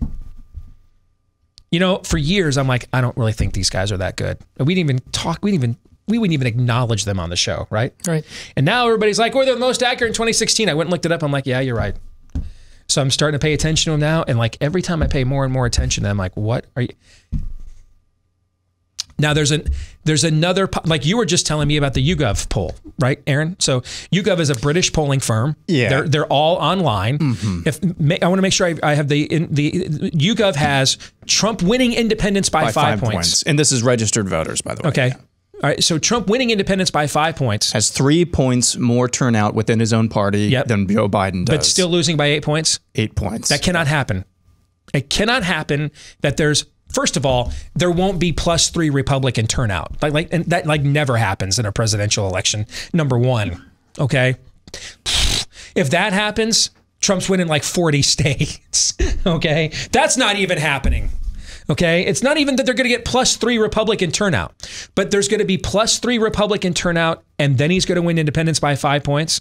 you know, for years, I'm like, I don't really think these guys are that good. We didn't even talk. We wouldn't even acknowledge them on the show, right? Right. And now everybody's like, we're the most accurate in 2016. I went and looked it up. I'm like, yeah, you're right. So I'm starting to pay attention to them now. And like every time I pay more and more attention to them, I'm like, what are you? Now there's another, like you were just telling me about the YouGov poll, right, Aaron? So YouGov is a British polling firm. Yeah. They're all online. Mm-hmm. I want to make sure I have the YouGov has Trump winning independence by 5 points. And this is registered voters, by the way. Okay. Yeah. All right, so Trump winning independence by 5 points. Has 3 points more turnout within his own party than Joe Biden does. But still losing by 8 points? 8 points. That cannot happen. It cannot happen that there's, first of all, there won't be +3 Republican turnout. And that never happens in a presidential election, number one, okay? If that happens, Trump's winning like 40 states, okay? That's not even happening. Okay, it's not even that they're going to get +3 Republican turnout, but there's going to be +3 Republican turnout, and then he's going to win independence by 5 points,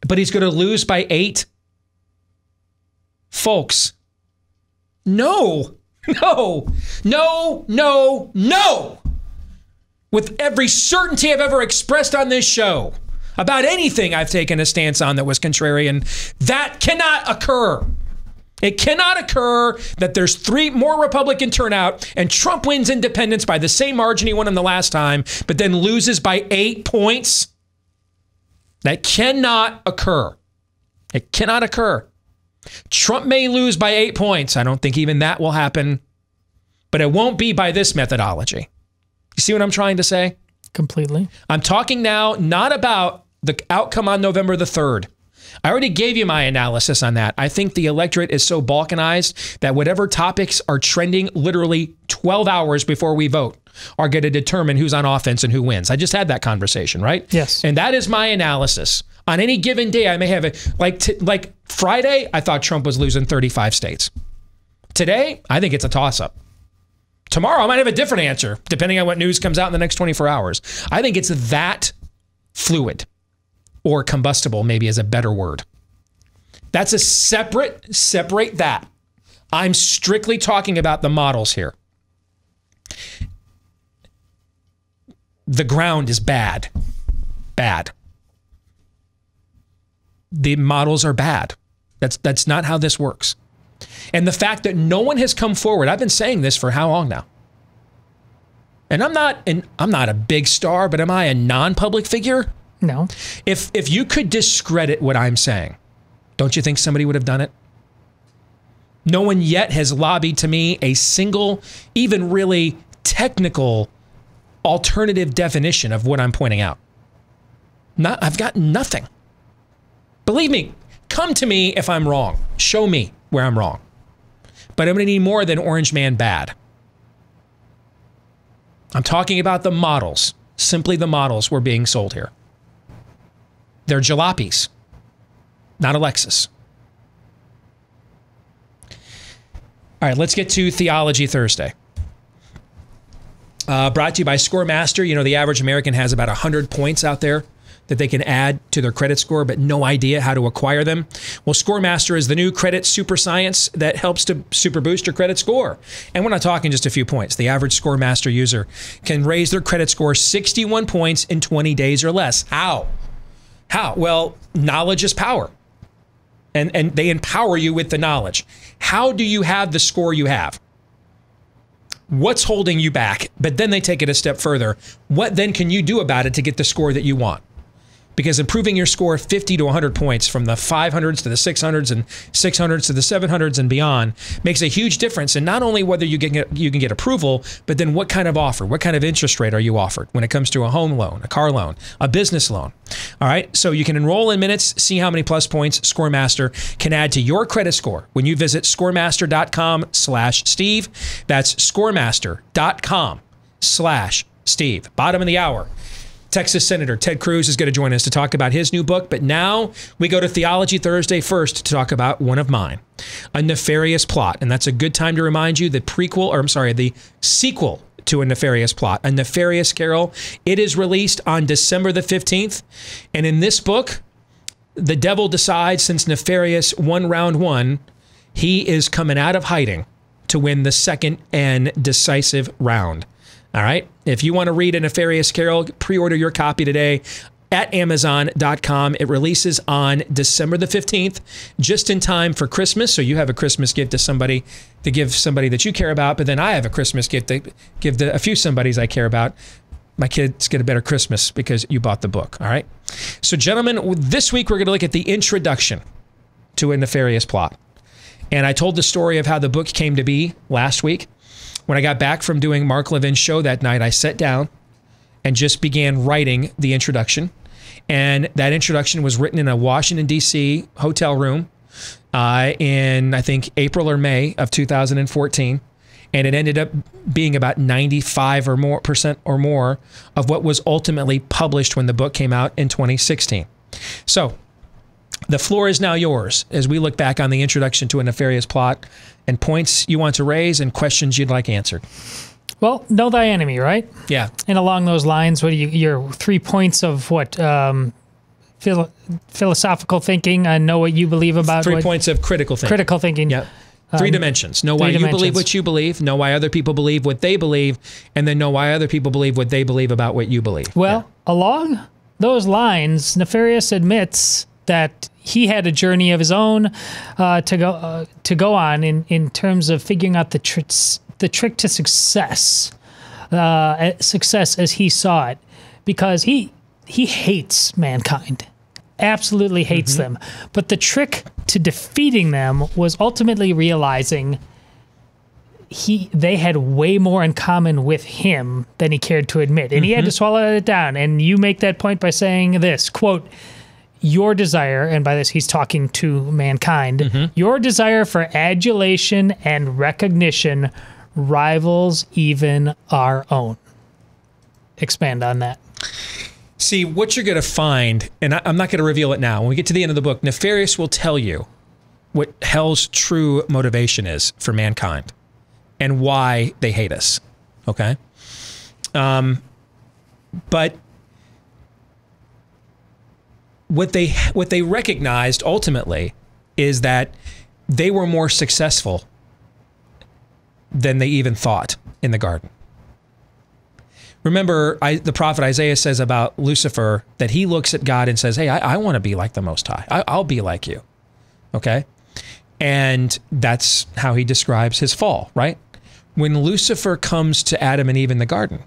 but he's going to lose by 8. Folks, no. With every certainty I've ever expressed on this show about anything I've taken a stance on that was contrarian, that cannot occur. It cannot occur that there's 3 more Republican turnout and Trump wins independence by the same margin he won in the last time, but then loses by 8 points. That cannot occur. It cannot occur. Trump may lose by 8 points. I don't think even that will happen, but it won't be by this methodology. You see what I'm trying to say? Completely. I'm talking now not about the outcome on November the 3rd. I already gave you my analysis on that. I think the electorate is so balkanized that whatever topics are trending literally 12 hours before we vote are going to determine who's on offense and who wins. I just had that conversation, right? Yes. And that is my analysis. On any given day, I may have it. Like Friday, I thought Trump was losing 35 states. Today, I think it's a toss-up. Tomorrow, I might have a different answer, depending on what news comes out in the next 24 hours. I think it's that fluid. Or combustible, maybe is a better word. That's a separate that. I'm strictly talking about the models here. The ground is bad. Bad. The models are bad. That's not how this works. And the fact that no one has come forward, I've been saying this for how long now? And I'm not a big star, but am I a non-public figure? No. If you could discredit what I'm saying, don't you think somebody would have done it? No one yet has lobbied to me a single, even really technical alternative definition of what I'm pointing out. I've got nothing. Believe me, come to me if I'm wrong. Show me where I'm wrong. But I'm going to need more than Orange Man bad. I'm talking about the models. Simply the models we're being sold here. They're jalopies, not a Lexus. All right, let's get to Theology Thursday. Brought to you by ScoreMaster. You know, the average American has about 100 points out there that they can add to their credit score, but no idea how to acquire them. Well, ScoreMaster is the new credit super science that helps to super boost your credit score. And we're not talking just a few points. The average ScoreMaster user can raise their credit score 61 points in 20 days or less. How? How? Well, knowledge is power. And they empower you with the knowledge. How do you have the score you have? What's holding you back? But then they take it a step further. What then can you do about it to get the score that you want? Because improving your score 50 to 100 points from the 500s to the 600s and 600s to the 700s and beyond makes a huge difference in not only whether you can get approval, but then what kind of offer, what kind of interest rate are you offered when it comes to a home loan, a car loan, a business loan. All right, so you can enroll in minutes, see how many plus points ScoreMaster can add to your credit score when you visit scoremaster.com/Steve. That's scoremaster.com/Steve. Bottom of the hour. Texas Senator Ted Cruz is going to join us to talk about his new book. But now we go to Theology Thursday first to talk about one of mine, A Nefarious Plot. And that's a good time to remind you the sequel to A Nefarious Plot, A Nefarious Carol. It is released on December the 15th. And in this book, the devil decides since Nefarious won round one, he is coming out of hiding to win the second and decisive round. All right. If you want to read A Nefarious Carol, pre-order your copy today at Amazon.com. It releases on December the 15th, just in time for Christmas. So you have a Christmas gift to somebody, to give somebody that you care about. But then I have a Christmas gift to give to a few somebodies I care about. My kids get a better Christmas because you bought the book. All right. So gentlemen, this week we're going to look at the introduction to A Nefarious Plot. And I told the story of how the book came to be last week. When I got back from doing Mark Levin's show that night, I sat down and just began writing the introduction. And that introduction was written in a Washington, D.C. hotel room in, I think, April or May of 2014. And it ended up being about 95% or more of what was ultimately published when the book came out in 2016. So the floor is now yours as we look back on the introduction to A Nefarious Plot and points you want to raise and questions you'd like answered. Well, know thy enemy, right? Yeah. And along those lines, what are your 3 points of what philosophical thinking and know what you believe about 3 points of critical thinking. Critical thinking. Yep. 3 dimensions. Know why you believe what you believe, know why other people believe what they believe, and then know why other people believe what they believe about what you believe. Well, along those lines, Nefarious admits that he had a journey of his own to go on in terms of figuring out the trick to success, success as he saw it, because he hates mankind, absolutely hates them. But the trick to defeating them was ultimately realizing they had way more in common with him than he cared to admit, and he had to swallow it down. And you make that point by saying this, quote, your desire, and by this he's talking to mankind, your desire for adulation and recognition rivals even our own. Expand on that. See, what you're going to find, and I'm not going to reveal it now, when we get to the end of the book, Nefarious will tell you what hell's true motivation is for mankind and why they hate us, okay? But what they recognized ultimately is that they were more successful than they even thought in the garden. Remember, the prophet Isaiah says about Lucifer that he looks at God and says, hey, I want to be like the Most High. I'll be like you, okay? And that's how he describes his fall, right? When Lucifer comes to Adam and Eve in the garden,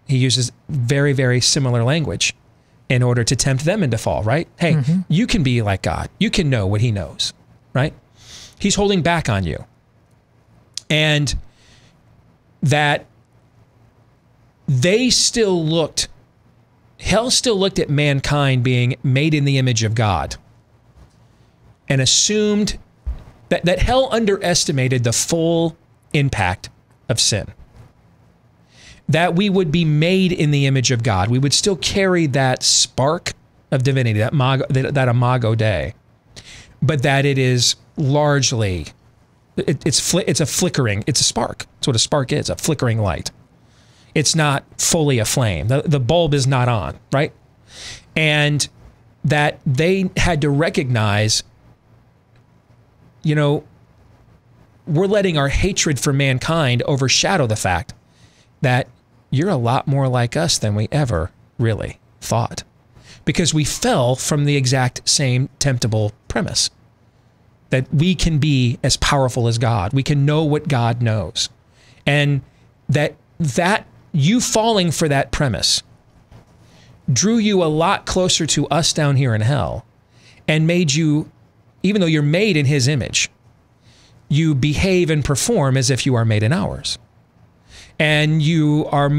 he uses very, very similar language in order to tempt them into fall, right? Hey, you can be like God. You can know what he knows, right? He's holding back on you. And that hell still looked at mankind being made in the image of God and assumed that hell underestimated the full impact of sin. That we would be made in the image of God. We would still carry that spark of divinity, that imago Dei, but that it is largely, it's a flickering, it's a spark. That's what a spark is, a flickering light. It's not fully aflame. The bulb is not on, right? And that they had to recognize, you know, we're letting our hatred for mankind overshadow the fact that you're a lot more like us than we ever really thought. Because we fell from the exact same temptable premise. That we can be as powerful as God. We can know what God knows. And that you falling for that premise drew you a lot closer to us down here in hell and made you, even though you're made in his image, you behave and perform as if you are made in ours. And you are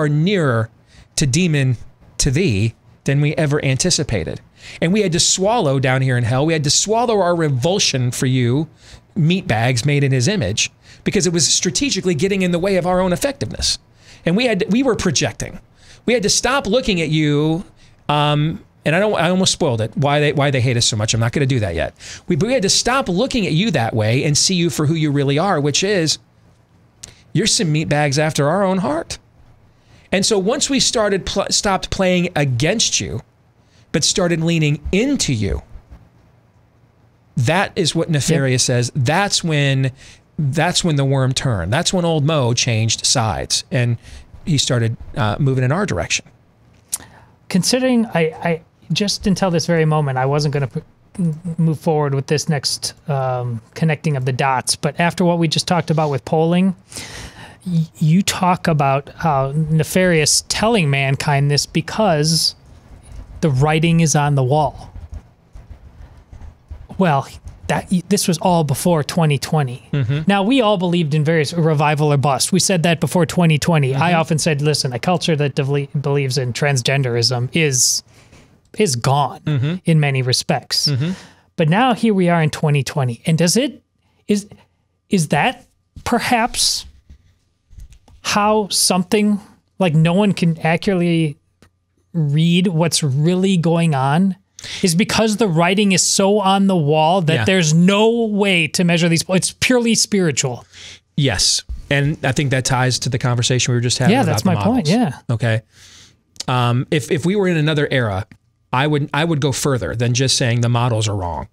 nearer to demon to thee than we ever anticipated. And we had to swallow down here in hell, we had to swallow our revulsion for you, meat bags made in his image, because it was strategically getting in the way of our own effectiveness. And we were projecting. We had to stop looking at you, and I almost spoiled it, why they hate us so much. I'm not going to do that yet. We had to stop looking at you that way and see you for who you really are, which is, you're some meat bags after our own heart. And so once we stopped playing against you, but started leaning into you, that is what Nefarious says. That's when the worm turned. That's when old Mo changed sides and he started moving in our direction. Considering I just until this very moment, I wasn't going to move forward with this next connecting of the dots. But after what we just talked about with polling, you talk about how Nefarious telling mankind this because the writing is on the wall. Well, this was all before 2020. Mm-hmm. Now, we all believed in various revival or bust. We said that before 2020. Mm-hmm. I often said, listen, a culture that believes in transgenderism is gone mm-hmm. in many respects. Mm-hmm. But now here we are in 2020. And is that perhaps how something like no one can accurately read what's really going on is because the writing is so on the wall that there's no way to measure these. It's purely spiritual. Yes. And I think that ties to the conversation we were just having about the models. Point. Yeah. Okay. If we were in another era, I would go further than just saying the models are wrong.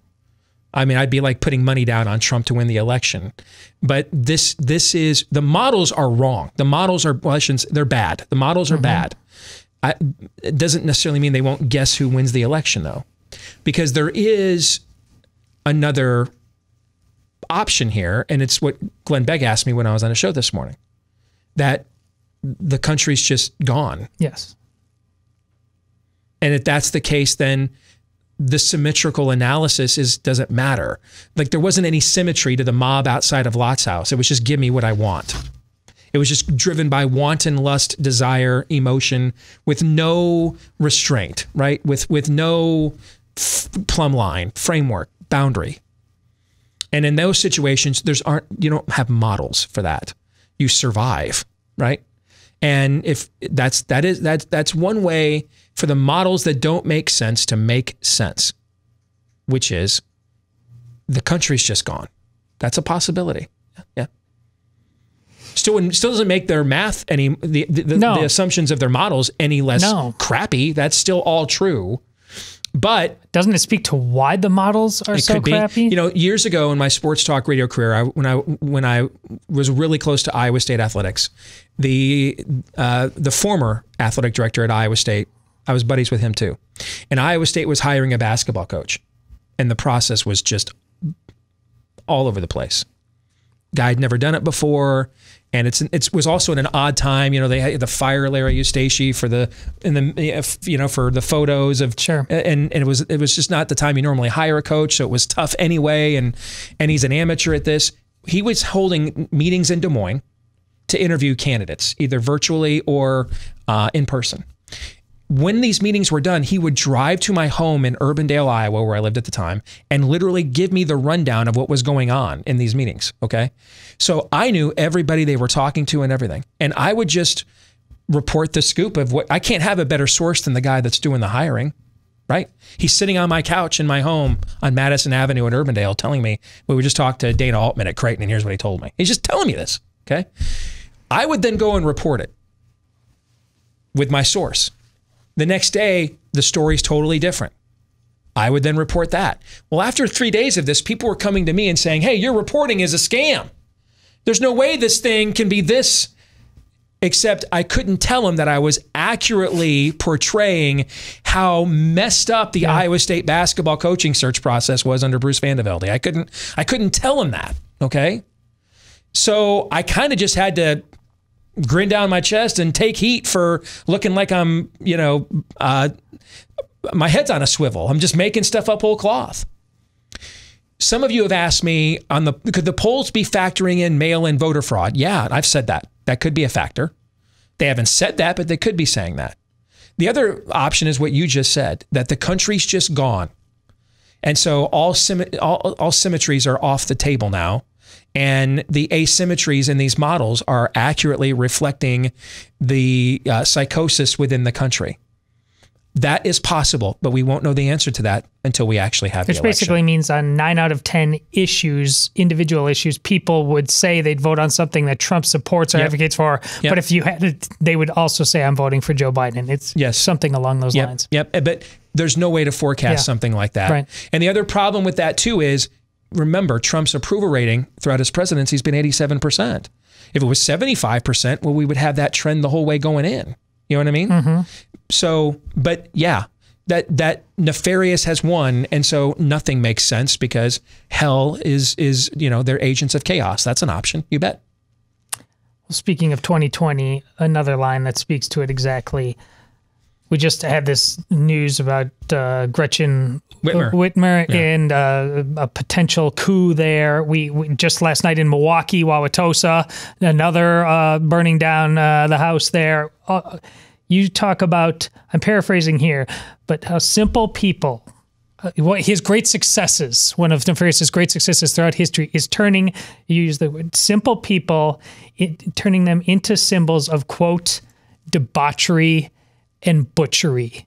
I mean, I'd be like putting money down on Trump to win the election. But this is, the models are wrong. The models are, they're bad. The models are bad. It doesn't necessarily mean they won't guess who wins the election, though. Because there is another option here, and it's what Glenn Beck asked me when I was on a show this morning, that the country's just gone. Yes. And if that's the case, then the symmetrical analysis doesn't matter. Like, there wasn't any symmetry to the mob outside of Lot's house. It was just, give me what I want. It was just driven by wanton lust, desire, emotion, with no restraint, right? With no plumb line, framework, boundary. And in those situations, you don't have models for that. You survive, right? And if that's one way for the models that don't make sense to make sense, which is the country's just gone. That's a possibility. Yeah. Still doesn't make their math the assumptions of their models any less crappy. That's still all true. But doesn't it speak to why the models are so crappy? You know, years ago in my sports talk radio career, when I was really close to Iowa State athletics, the former athletic director at Iowa State, I was buddies with him too. And Iowa State was hiring a basketball coach. And the process was just all over the place. Guy had never done it before. And it was also in an odd time. You know, they had the fire Larry Eustace for the photos of, sure. And it was just not the time you normally hire a coach. So it was tough anyway. And he's an amateur at this. He was holding meetings in Des Moines to interview candidates, either virtually or in person. When these meetings were done, he would drive to my home in Urbandale, Iowa, where I lived at the time, and literally give me the rundown of what was going on in these meetings, okay? So I knew everybody they were talking to and everything. And I would just report the scoop of what, I can't have a better source than the guy that's doing the hiring. right? He's sitting on my couch in my home on Madison Avenue in Urbandale telling me, we just talked to Dana Altman at Creighton, and here's what he told me. He's just telling me this, okay? I would then go and report it with my source. The next day, the story's totally different. I would then report that. Well, after 3 days of this, people were coming to me and saying, hey, your reporting is a scam. There's no way this thing can be this. Except I couldn't tell them that I was accurately portraying how messed up the Iowa State basketball coaching search process was under Bruce Vandevelde. I couldn't tell them that, okay? So I kind of just had to grin down my chest and take heat for looking like I'm, my head's on a swivel. I'm just making stuff up whole cloth. Some of you have asked me, could the polls be factoring in mail-in voter fraud? Yeah, I've said that. That could be a factor. They haven't said that, but they could be saying that. The other option is what you just said, that the country's just gone. And so all symmetries are off the table now. And the asymmetries in these models are accurately reflecting the psychosis within the country. That is possible, but we won't know the answer to that until we actually have the election. Which basically means on 9 out of 10 issues, individual issues, people would say they'd vote on something that Trump supports or advocates for. But if you had it, they would also say, I'm voting for Joe Biden. It's something along those lines. But there's no way to forecast something like that. Right. And the other problem with that too is, remember, Trump's approval rating throughout his presidency has been 87%. If it was 75%, well, we would have that trend the whole way going in. You know what I mean? Mm-hmm. So, but yeah, that Nefarious has won, and so nothing makes sense because hell is they're agents of chaos. That's an option. You bet. Well, speaking of 2020, another line that speaks to it exactly. We just had this news about Gretchen Whitmer and a potential coup there. We just last night in Milwaukee, Wauwatosa, another burning down the house there. You talk about, I'm paraphrasing here, but how simple people, his great successes, one of Nefarious's great successes throughout history is turning, you use the word, simple people, turning them into symbols of, quote, debauchery and butchery.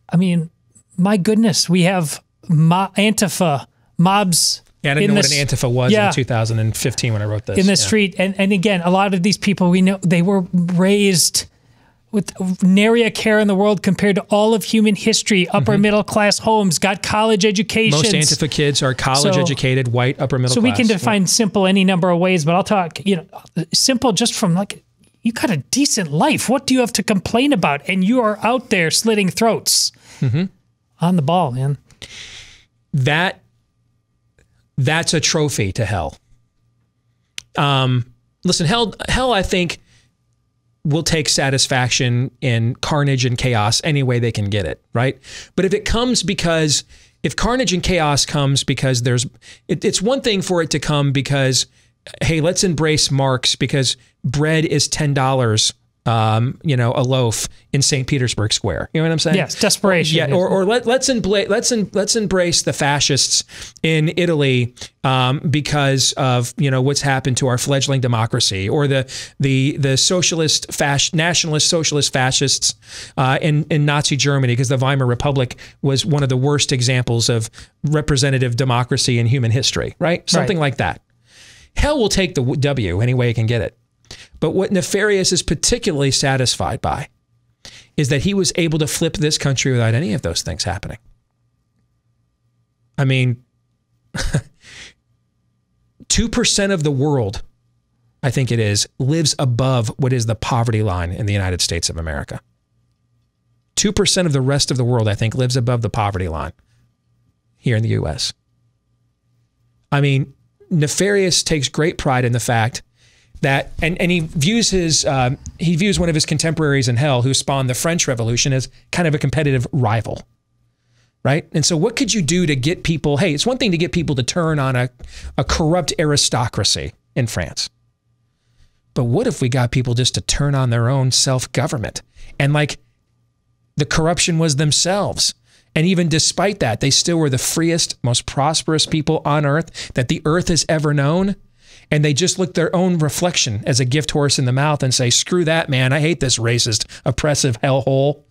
I mean, my goodness, we have Antifa, mobs. Yeah, I didn't know what an Antifa was in 2015 when I wrote this. In the street. And again, a lot of these people, we know they were raised with nary a care in the world compared to all of human history, upper middle class homes, got college educations. Most Antifa kids are college educated, white, upper middle class. So we can define simple any number of ways, but I'll talk, simple just from like, you got a decent life. What do you have to complain about? And you are out there slitting throats. On the ball, man. That's a trophy to hell. Listen, hell, I think, will take satisfaction in carnage and chaos any way they can get it, right? But if carnage and chaos comes because it's one thing for it to come because, hey, let's embrace Marx because bread is $10, a loaf in St. Petersburg Square. You know what I'm saying? Yes, desperation. Yeah, or let's embrace the fascists in Italy because of what's happened to our fledgling democracy, or the nationalist socialist fascists in Nazi Germany, because the Weimar Republic was one of the worst examples of representative democracy in human history. Right? Something like that. Hell will take the W any way it can get it. But what Nefarious is particularly satisfied by is that he was able to flip this country without any of those things happening. I mean, 2% of the world, I think it is, lives above what is the poverty line in the United States of America. 2% of the rest of the world, I think, lives above the poverty line here in the U.S. I mean, Nefarious takes great pride in the fact that, and he views one of his contemporaries in hell, who spawned the French Revolution, as kind of a competitive rival, right? And so what could you do to get people, hey, it's one thing to get people to turn on a corrupt aristocracy in France. But what if we got people just to turn on their own self-government? And like, the corruption was themselves. And even despite that, they still were the freest, most prosperous people on earth that the earth has ever known. And they just look their own reflection as a gift horse in the mouth and say, screw that, man. I hate this racist, oppressive hellhole.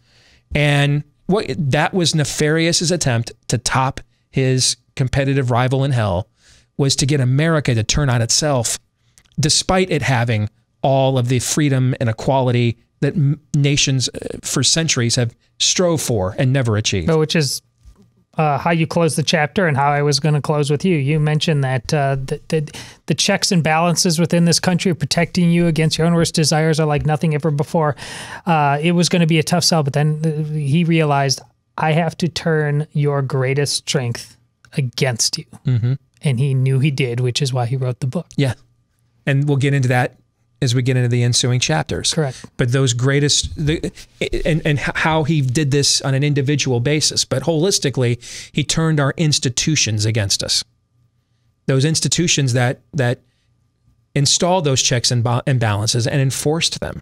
And that was Nefarious' attempt to top his competitive rival in hell, was to get America to turn on itself, despite it having all of the freedom and equality that nations for centuries have strove for and never achieved. But which is how you close the chapter and how I was going to close with you. You mentioned that the checks and balances within this country protecting you against your own worst desires are like nothing ever before. It was going to be a tough sell, but then he realized, I have to turn your greatest strength against you. Mm-hmm. And he knew he did, which is why he wrote the book. Yeah. And we'll get into that as we get into the ensuing chapters. Correct. But those greatest, and how he did this on an individual basis, but holistically, he turned our institutions against us. Those institutions that installed those checks and balances and enforced them.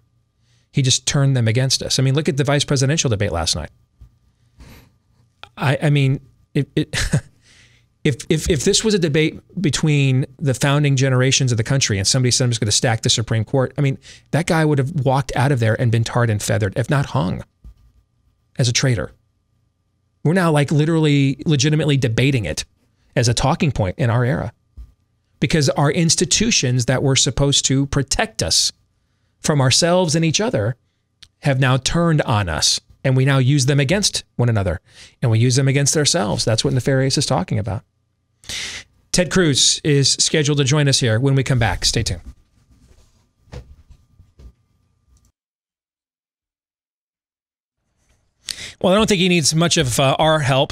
He just turned them against us. I mean, look at the vice presidential debate last night. I mean, if this was a debate between the founding generations of the country and somebody said I'm just going to stack the Supreme Court, I mean, that guy would have walked out of there and been tarred and feathered, if not hung, as a traitor. We're now like literally, legitimately debating it as a talking point in our era, because our institutions that were supposed to protect us from ourselves and each other have now turned on us. And we now use them against one another, and we use them against ourselves. That's what Nefarious is talking about. Ted Cruz is scheduled to join us here when we come back. Stay tuned. Well, I don't think he needs much of our help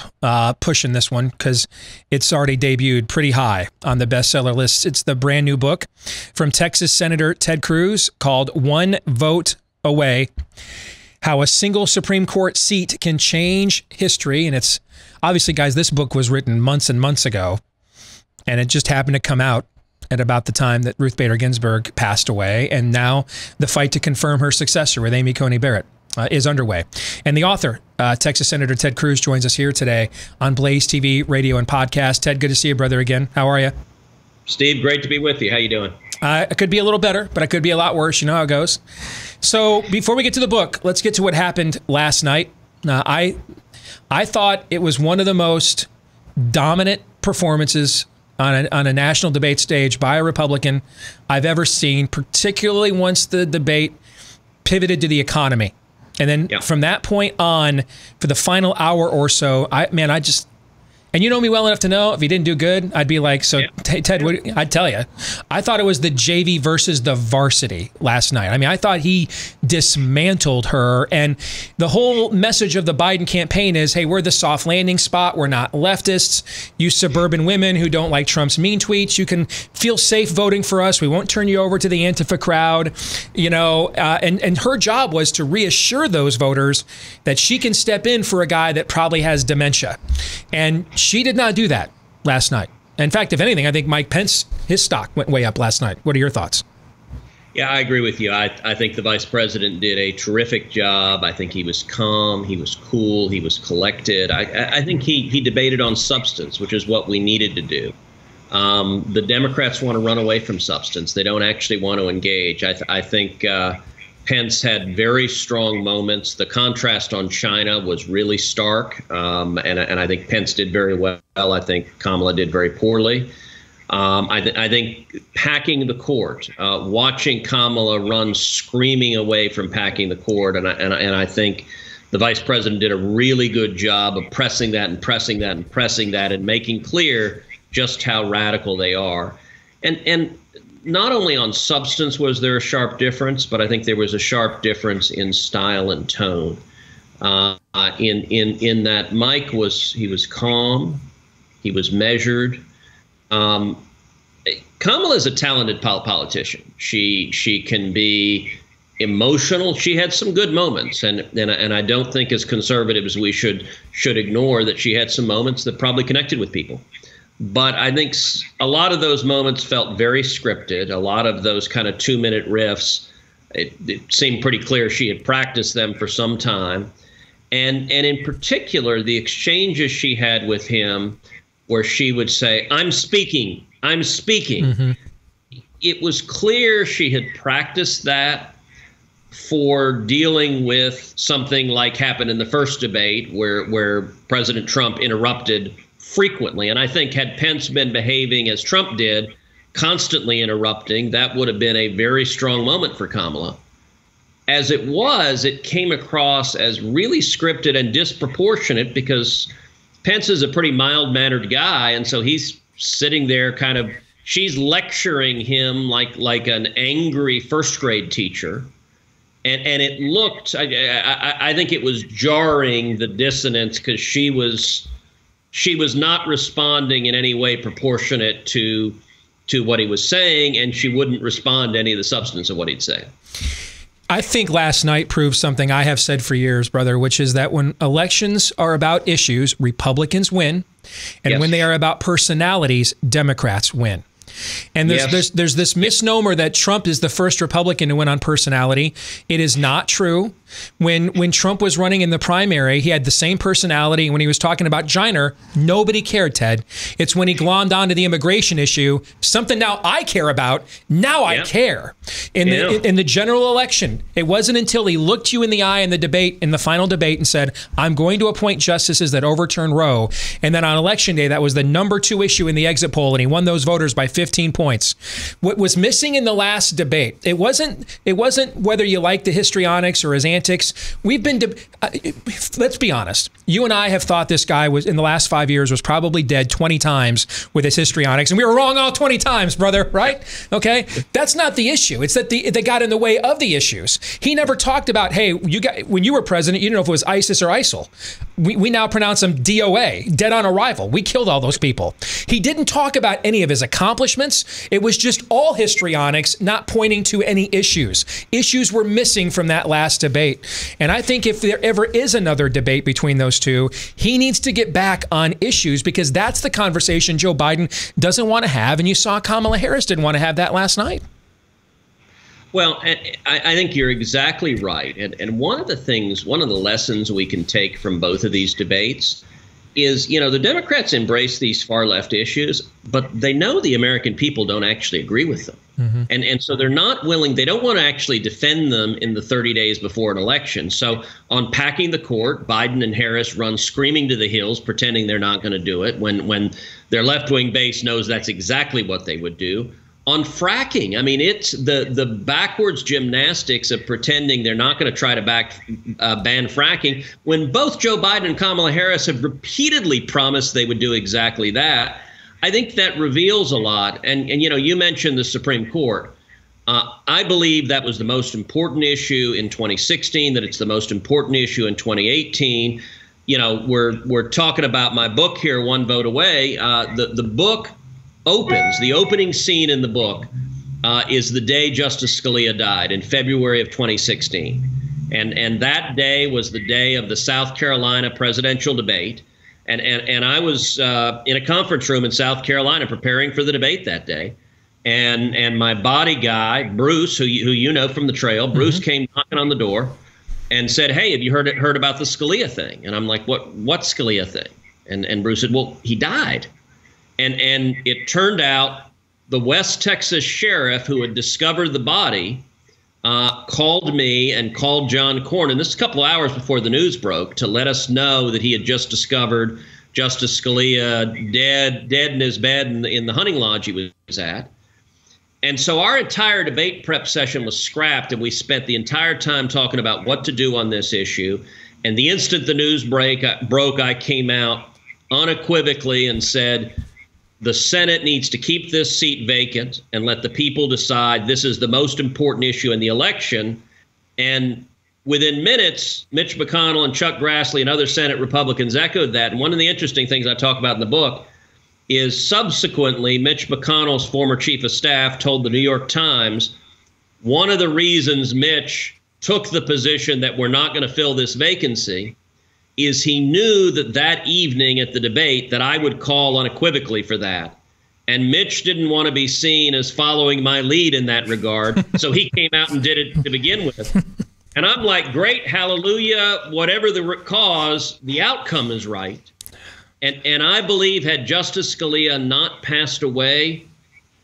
pushing this one, because it's already debuted pretty high on the bestseller list. It's the brand new book from Texas Senator Ted Cruz called One Vote Away: How a Single Supreme Court Seat Can Change History. And it's obviously, guys, this book was written months and months ago, and it just happened to come out at about the time that Ruth Bader Ginsburg passed away. And now the fight to confirm her successor with Amy Coney Barrett is underway. And the author, Texas Senator Ted Cruz, joins us here today on Blaze TV, radio, and podcast. Ted, good to see you, brother, again. How are you? Steve, great to be with you. How you doing? I could be a little better, but I could be a lot worse. You know how it goes. So before we get to the book, let's get to what happened last night. I thought it was one of the most dominant performances on a national debate stage by a Republican I've ever seen, particularly once the debate pivoted to the economy. And then from that point on, for the final hour or so, and you know me well enough to know if he didn't do good, I'd be like, Ted, I'd tell you. I thought it was the JV versus the varsity last night. I mean, I thought he dismantled her. And the whole message of the Biden campaign is, hey, we're the soft landing spot. We're not leftists. You suburban women who don't like Trump's mean tweets, you can feel safe voting for us. We won't turn you over to the Antifa crowd. You know, and her job was to reassure those voters that she can step in for a guy that probably has dementia. And she did not do that last night. In fact, if anything, I think Mike Pence, his stock went way up last night. What are your thoughts? Yeah, I agree with you. I think the vice president did a terrific job. I think he was calm, he was cool, he was collected. I think he debated on substance, which is what we needed to do. The Democrats want to run away from substance. They don't actually want to engage. I think Pence had very strong moments. The contrast on China was really stark, and I think Pence did very well. I think Kamala did very poorly. I think packing the court, watching Kamala run screaming away from packing the court, and I think the vice president did a really good job of pressing that and pressing that and pressing that and making clear just how radical they are. And not only on substance was there a sharp difference, but I think there was a sharp difference in style and tone. In that Mike was calm, he was measured. Kamala is a talented politician. She can be emotional. She had some good moments, and I don't think as conservatives we should ignore that she had some moments that probably connected with people. But I think a lot of those moments felt very scripted. A lot of those kind of 2-minute riffs, it seemed pretty clear she had practiced them for some time. And in particular, the exchanges she had with him where she would say, I'm speaking. Mm-hmm. It was clear she had practiced that. for dealing with something like happened in the first debate where President Trump interrupted frequently. And I think had Pence been behaving as Trump did, constantly interrupting, that would have been a very strong moment for Kamala. As it was, it came across as really scripted and disproportionate because Pence is a pretty mild-mannered guy, and so he's sitting there kind of, she's lecturing him like an angry first-grade teacher. And it looked, I think it was jarring, the dissonance, because she was not responding in any way proportionate to what he was saying, and she wouldn't respond to any of the substance of what he'd say. I think last night proved something I have said for years, brother, which is that when elections are about issues, Republicans win. And when they are about personalities, Democrats win. And there's this misnomer that Trump is the first Republican to win on personality. It is not true. When Trump was running in the primary, he had the same personality. When he was talking about Giner, nobody cared, Ted. It's when he glommed onto the immigration issue, something now I care about, now I care. In the general election, it wasn't until he looked you in the eye in the debate, in the final debate, and said, I'm going to appoint justices that overturn Roe. And then on election day, that was the #2 issue in the exit poll, and he won those voters by 15 points. What was missing in the last debate, it wasn't whether you like the histrionics or his antics. We've been, let's be honest, you and I have thought this guy was, in the last 5 years, was probably dead 20 times with his histrionics, and we were wrong all 20 times, brother, right? Okay? That's not the issue. It's that they got in the way of the issues. He never talked about, hey, when you were president, you didn't know if it was ISIS or ISIL. We now pronounce them DOA, dead on arrival. We killed all those people. He didn't talk about any of his accomplishments. It was just all histrionics, not pointing to any issues. Issues were missing from that last debate. And I think if there ever is another debate between those two, he needs to get back on issues, because that's the conversation Joe Biden doesn't want to have. And you saw Kamala Harris didn't want to have that last night. Well, I think you're exactly right. And one of the lessons we can take from both of these debates is, the Democrats embrace these far left issues, but they know the American people don't actually agree with them. Mm-hmm. And so they're not willing, they don't want to actually defend them in the 30 days before an election. So on packing the court, Biden and Harris run screaming to the hills, pretending they're not going to do it when their left-wing base knows that's exactly what they would do. On fracking, I mean, it's the backwards gymnastics of pretending they're not going to try to ban fracking, when both Joe Biden and Kamala Harris have repeatedly promised they would do exactly that. I think that reveals a lot. And you mentioned the Supreme Court. I believe that was the most important issue in 2016, that it's the most important issue in 2018. We're talking about my book here, One Vote Away. The book opens, the opening scene in the book is the day Justice Scalia died in February of 2016. And that day was the day of the South Carolina presidential debate. And I was in a conference room in South Carolina preparing for the debate that day. And my body guy, Bruce, who you know from the trail, Bruce came knocking on the door and said, hey, have you heard about the Scalia thing? And I'm like, what Scalia thing? And Bruce said, well, he died. And it turned out the West Texas sheriff who had discovered the body called me and called John Cornyn, this is a couple of hours before the news broke, to let us know that he had just discovered Justice Scalia dead in his bed in the hunting lodge he was at. And so our entire debate prep session was scrapped, and we spent the entire time talking about what to do on this issue. And the instant the news broke, I came out unequivocally and said, the Senate needs to keep this seat vacant and let the people decide. This is the most important issue in the election. And within minutes, Mitch McConnell and Chuck Grassley and other Senate Republicans echoed that. And one of the interesting things I talk about in the book is subsequently Mitch McConnell's former chief of staff told the New York Times, one of the reasons Mitch took the position that we're not going to fill this vacancy is he knew that evening at the debate that I would call unequivocally for that. And Mitch didn't want to be seen as following my lead in that regard. So he came out and did it to begin with. And I'm like, great, hallelujah, whatever the cause, the outcome is right. And I believe had Justice Scalia not passed away,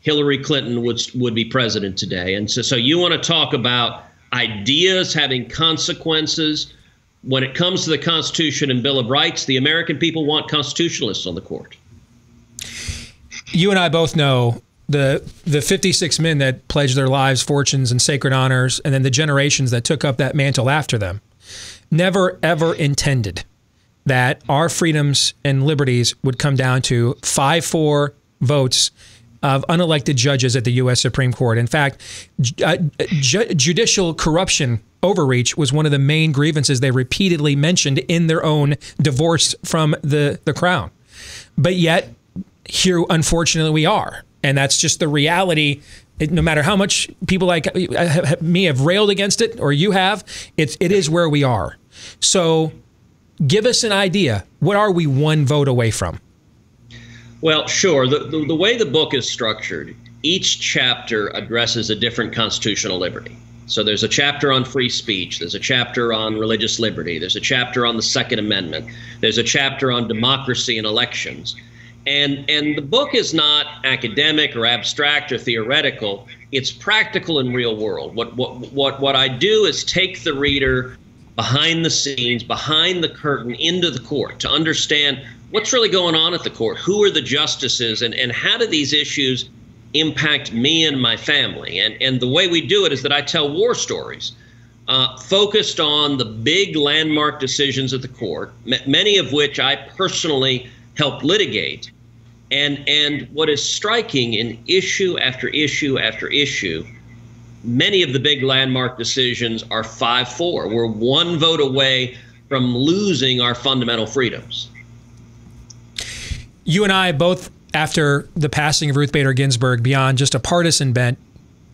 Hillary Clinton would be president today. And so you want to talk about ideas having consequences. When it comes to the Constitution and Bill of Rights, the American people want constitutionalists on the court. You and I both know the 56 men that pledged their lives, fortunes, and sacred honors, and then the generations that took up that mantle after them, never, ever intended that our freedoms and liberties would come down to 5-4 votes of unelected judges at the U.S. Supreme Court. In fact, judicial corruption overreach was one of the main grievances they repeatedly mentioned in their own divorce from the crown. But yet, here, unfortunately, we are. And that's just the reality. No matter how much people like me have railed against it, or you have, it is where we are. So give us an idea. What are we one vote away from? Well, sure. The way the book is structured, each chapter addresses a different constitutional liberty. So there's a chapter on free speech. There's a chapter on religious liberty. There's a chapter on the Second Amendment. There's a chapter on democracy and elections. And the book is not academic or abstract or theoretical. It's practical and real world. What I do is take the reader behind the scenes, behind the curtain, into the court to understand what's really going on at the court. Who are the justices, and how do these issues impact me and my family? And the way we do it is that I tell war stories focused on the big landmark decisions of the court, many of which I personally helped litigate. And what is striking in issue after issue after issue, many of the big landmark decisions are 5-4. We're one vote away from losing our fundamental freedoms. You and I both, after the passing of Ruth Bader Ginsburg, beyond just a partisan bent,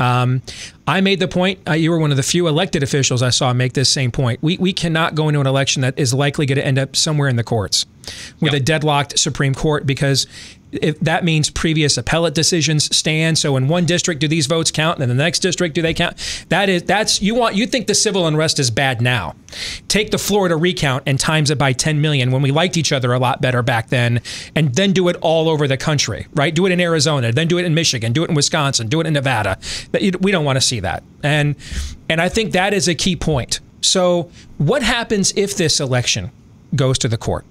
I made the point, you were one of the few elected officials I saw make this same point. We cannot go into an election that is likely going to end up somewhere in the courts with a deadlocked Supreme Court, because if that means previous appellate decisions stand. So in one district, do these votes count? And in the next district, do they count? You think the civil unrest is bad now. Take the Florida recount and times it by 10 million when we liked each other a lot better back then, and then do it all over the country, right? Do it in Arizona, then do it in Michigan, do it in Wisconsin, do it in Nevada. We don't want to see that. And I think that is a key point. So what happens if this election goes to the court?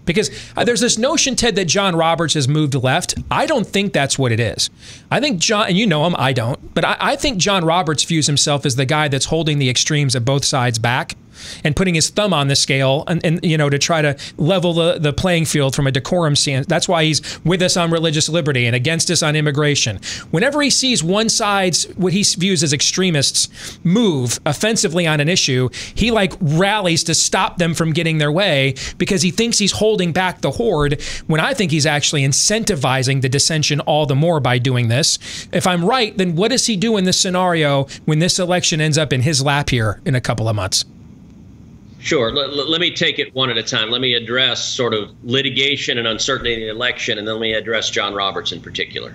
Because there's this notion, Ted, that John Roberts has moved left. I don't think that's what it is. I think John, and you know him, I don't, but I think John Roberts views himself as the guy that's holding the extremes of both sides back and putting his thumb on the scale and you know, to try to level the playing field from a decorum stance. That's why he's with us on religious liberty and against us on immigration. Whenever he sees one side's, what he views as extremists, move offensively on an issue, he like rallies to stop them from getting their way, because he thinks he's holding back the horde, when I think he's actually incentivizing the dissension all the more by doing this. If I'm right, then what does he do in this scenario when this election ends up in his lap here in a couple of months? Sure. Let me take it one at a time. Let me address sort of litigation and uncertainty in the election, and then let me address John Roberts in particular.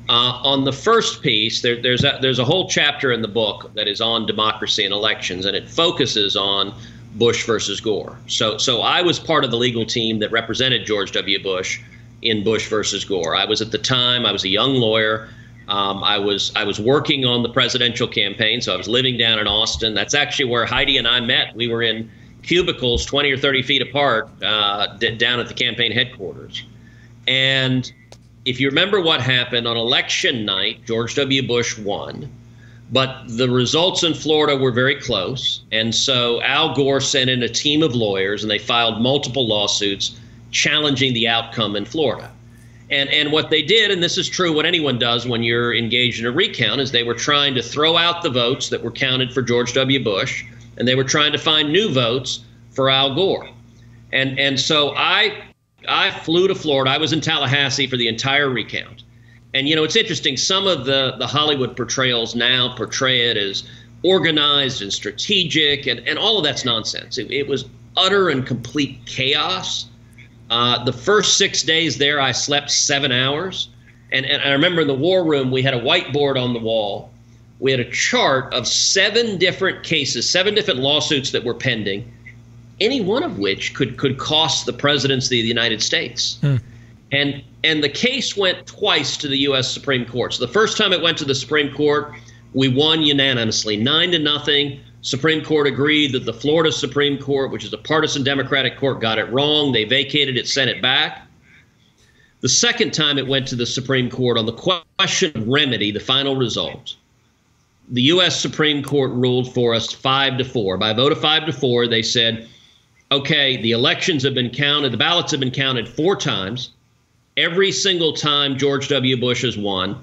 On the first piece, there's a whole chapter in the book that is on democracy and elections, and it focuses on Bush versus Gore. So I was part of the legal team that represented George W. Bush in Bush versus Gore. I was at the time, I was a young lawyer. I was working on the presidential campaign, so I was living down in Austin. That's actually where Heidi and I met. We were in cubicles 20 or 30 feet apart down at the campaign headquarters. And if you remember what happened on election night, George W. Bush won, but the results in Florida were very close. And so Al Gore sent in a team of lawyers, and they filed multiple lawsuits challenging the outcome in Florida. And what they did, and this is true what anyone does when you're engaged in a recount, is they were trying to throw out the votes that were counted for George W. Bush, and they were trying to find new votes for Al Gore. And so I flew to Florida. I was in Tallahassee for the entire recount. And, you know, it's interesting. Some of the Hollywood portrayals now portray it as organized and strategic, and all of that's nonsense. It was utter and complete chaos. The first 6 days there, I slept 7 hours. And I remember in the war room, we had a whiteboard on the wall. We had a chart of 7 different cases, 7 different lawsuits that were pending, any one of which could cost the presidency of the United States. And the case went twice to the U.S. Supreme Court. So the first time it went to the Supreme Court We won unanimously, 9-0. Supreme Court agreed that the Florida Supreme Court, which is a partisan Democratic court, got it wrong. They vacated it, sent it back. The second time it went to the Supreme Court on the question of remedy, the final result, the U.S. Supreme Court ruled for us 5-4. By a vote of 5-4, they said, okay, the elections have been counted, the ballots have been counted 4 times. Every single time George W. Bush has won.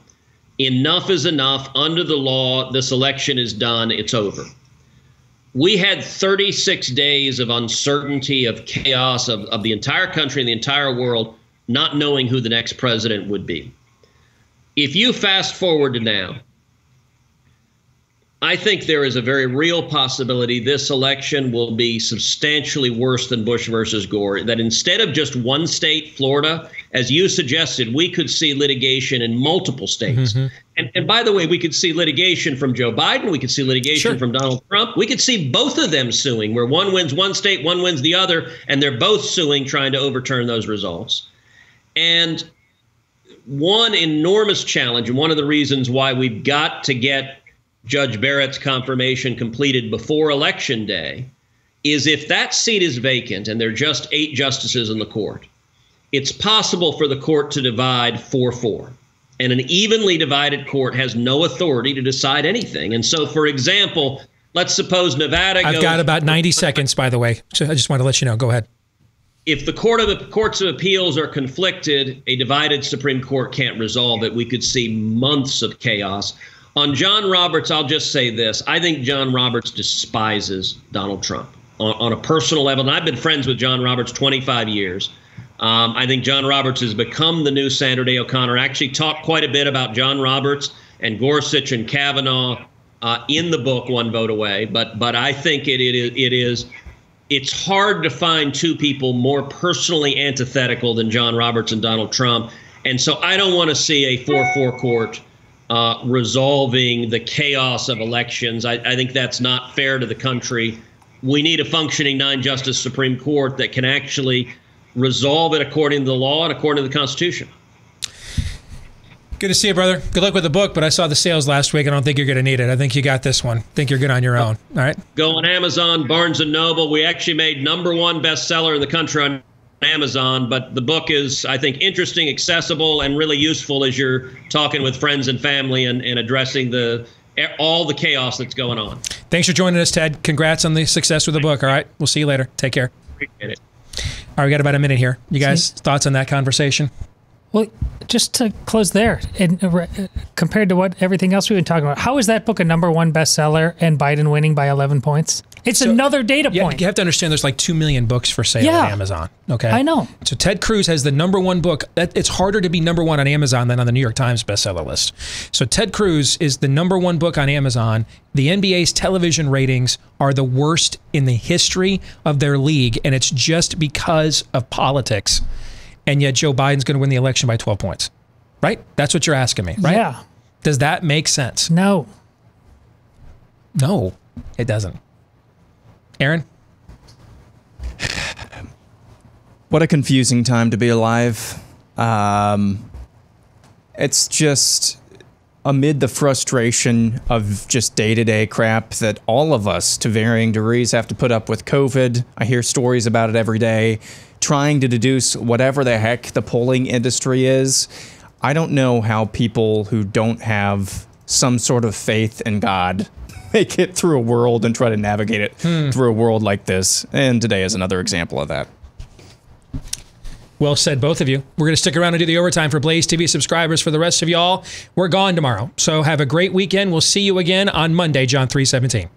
Enough is enough. Under the law, this election is done. It's over. We had 36 days of uncertainty, of chaos, of the entire country and the entire world not knowing who the next president would be. If you fast forward to now, I think there is a very real possibility this election will be substantially worse than Bush versus Gore, that instead of just one state, Florida, as you suggested, we could see litigation in multiple states. And by the way, we could see litigation from Joe Biden. We could see litigation from Donald Trump. We could see both of them suing, where one wins one state, one wins the other, and they're both suing, trying to overturn those results. And one enormous challenge, and one of the reasons why we've got to get Judge Barrett's confirmation completed before Election Day, is if that seat is vacant and there are just 8 justices in the court, it's possible for the court to divide 4-4. And an evenly divided court has no authority to decide anything. And so, for example, let's suppose Nevada goes... I've got about 90 seconds, by the way. So I just want to let you know. Go ahead. If the courts of appeals are conflicted, a divided Supreme Court can't resolve it. We could see months of chaos. On John Roberts, I'll just say this. I think John Roberts despises Donald Trump on a personal level. And I've been friends with John Roberts 25 years. I think John Roberts has become the new Sandra Day O'Connor. I actually talked quite a bit about John Roberts and Gorsuch and Kavanaugh in the book, One Vote Away. But I think it's hard to find 2 people more personally antithetical than John Roberts and Donald Trump. And so I don't want to see a 4-4 court resolving the chaos of elections. I think that's not fair to the country. We need a functioning 9-justice Supreme Court that can actually resolve it according to the law and according to the Constitution. Good to see you, brother. Good luck with the book, but I saw the sales last week. I don't think you're going to need it. I think you got this one. I think you're good on your own. All right. Go on Amazon, Barnes & Noble. We actually made #1 bestseller in the country on Amazon, but the book is, I think, interesting, accessible, and really useful as you're talking with friends and family and addressing all the chaos that's going on. Thanks for joining us, Ted. Congrats on the success with the book. All right. We'll see you later. Take care. Appreciate it. All right, we got about a minute here. You guys, thoughts on that conversation? Well, just to close there, and compared to what everything else we've been talking about, how is that book a #1 bestseller and Biden winning by 11 points? It's another data point. You have to understand there's like 2 million books for sale on Amazon. Okay, I know. So Ted Cruz has the #1 book. It's harder to be #1 on Amazon than on the New York Times bestseller list. So Ted Cruz is the #1 book on Amazon. The NBA's television ratings are the worst in the history of their league, and it's just because of politics. And yet Joe Biden's going to win the election by 12 points. Right? That's what you're asking me, right? Yeah. Does that make sense? No. No, it doesn't. Aaron? What a confusing time to be alive. It's just amid the frustration of just day-to-day crap that all of us, to varying degrees, have to put up with COVID. I hear stories about it every day. Trying to deduce whatever the heck the polling industry is. I don't know how people who don't have some sort of faith in God make it through a world and try to navigate it through a world like this. And today is another example of that. Well said, both of you. We're going to stick around and do the overtime for Blaze TV subscribers. For the rest of y'all, we're gone tomorrow. So have a great weekend. We'll see you again on Monday, John 3:17.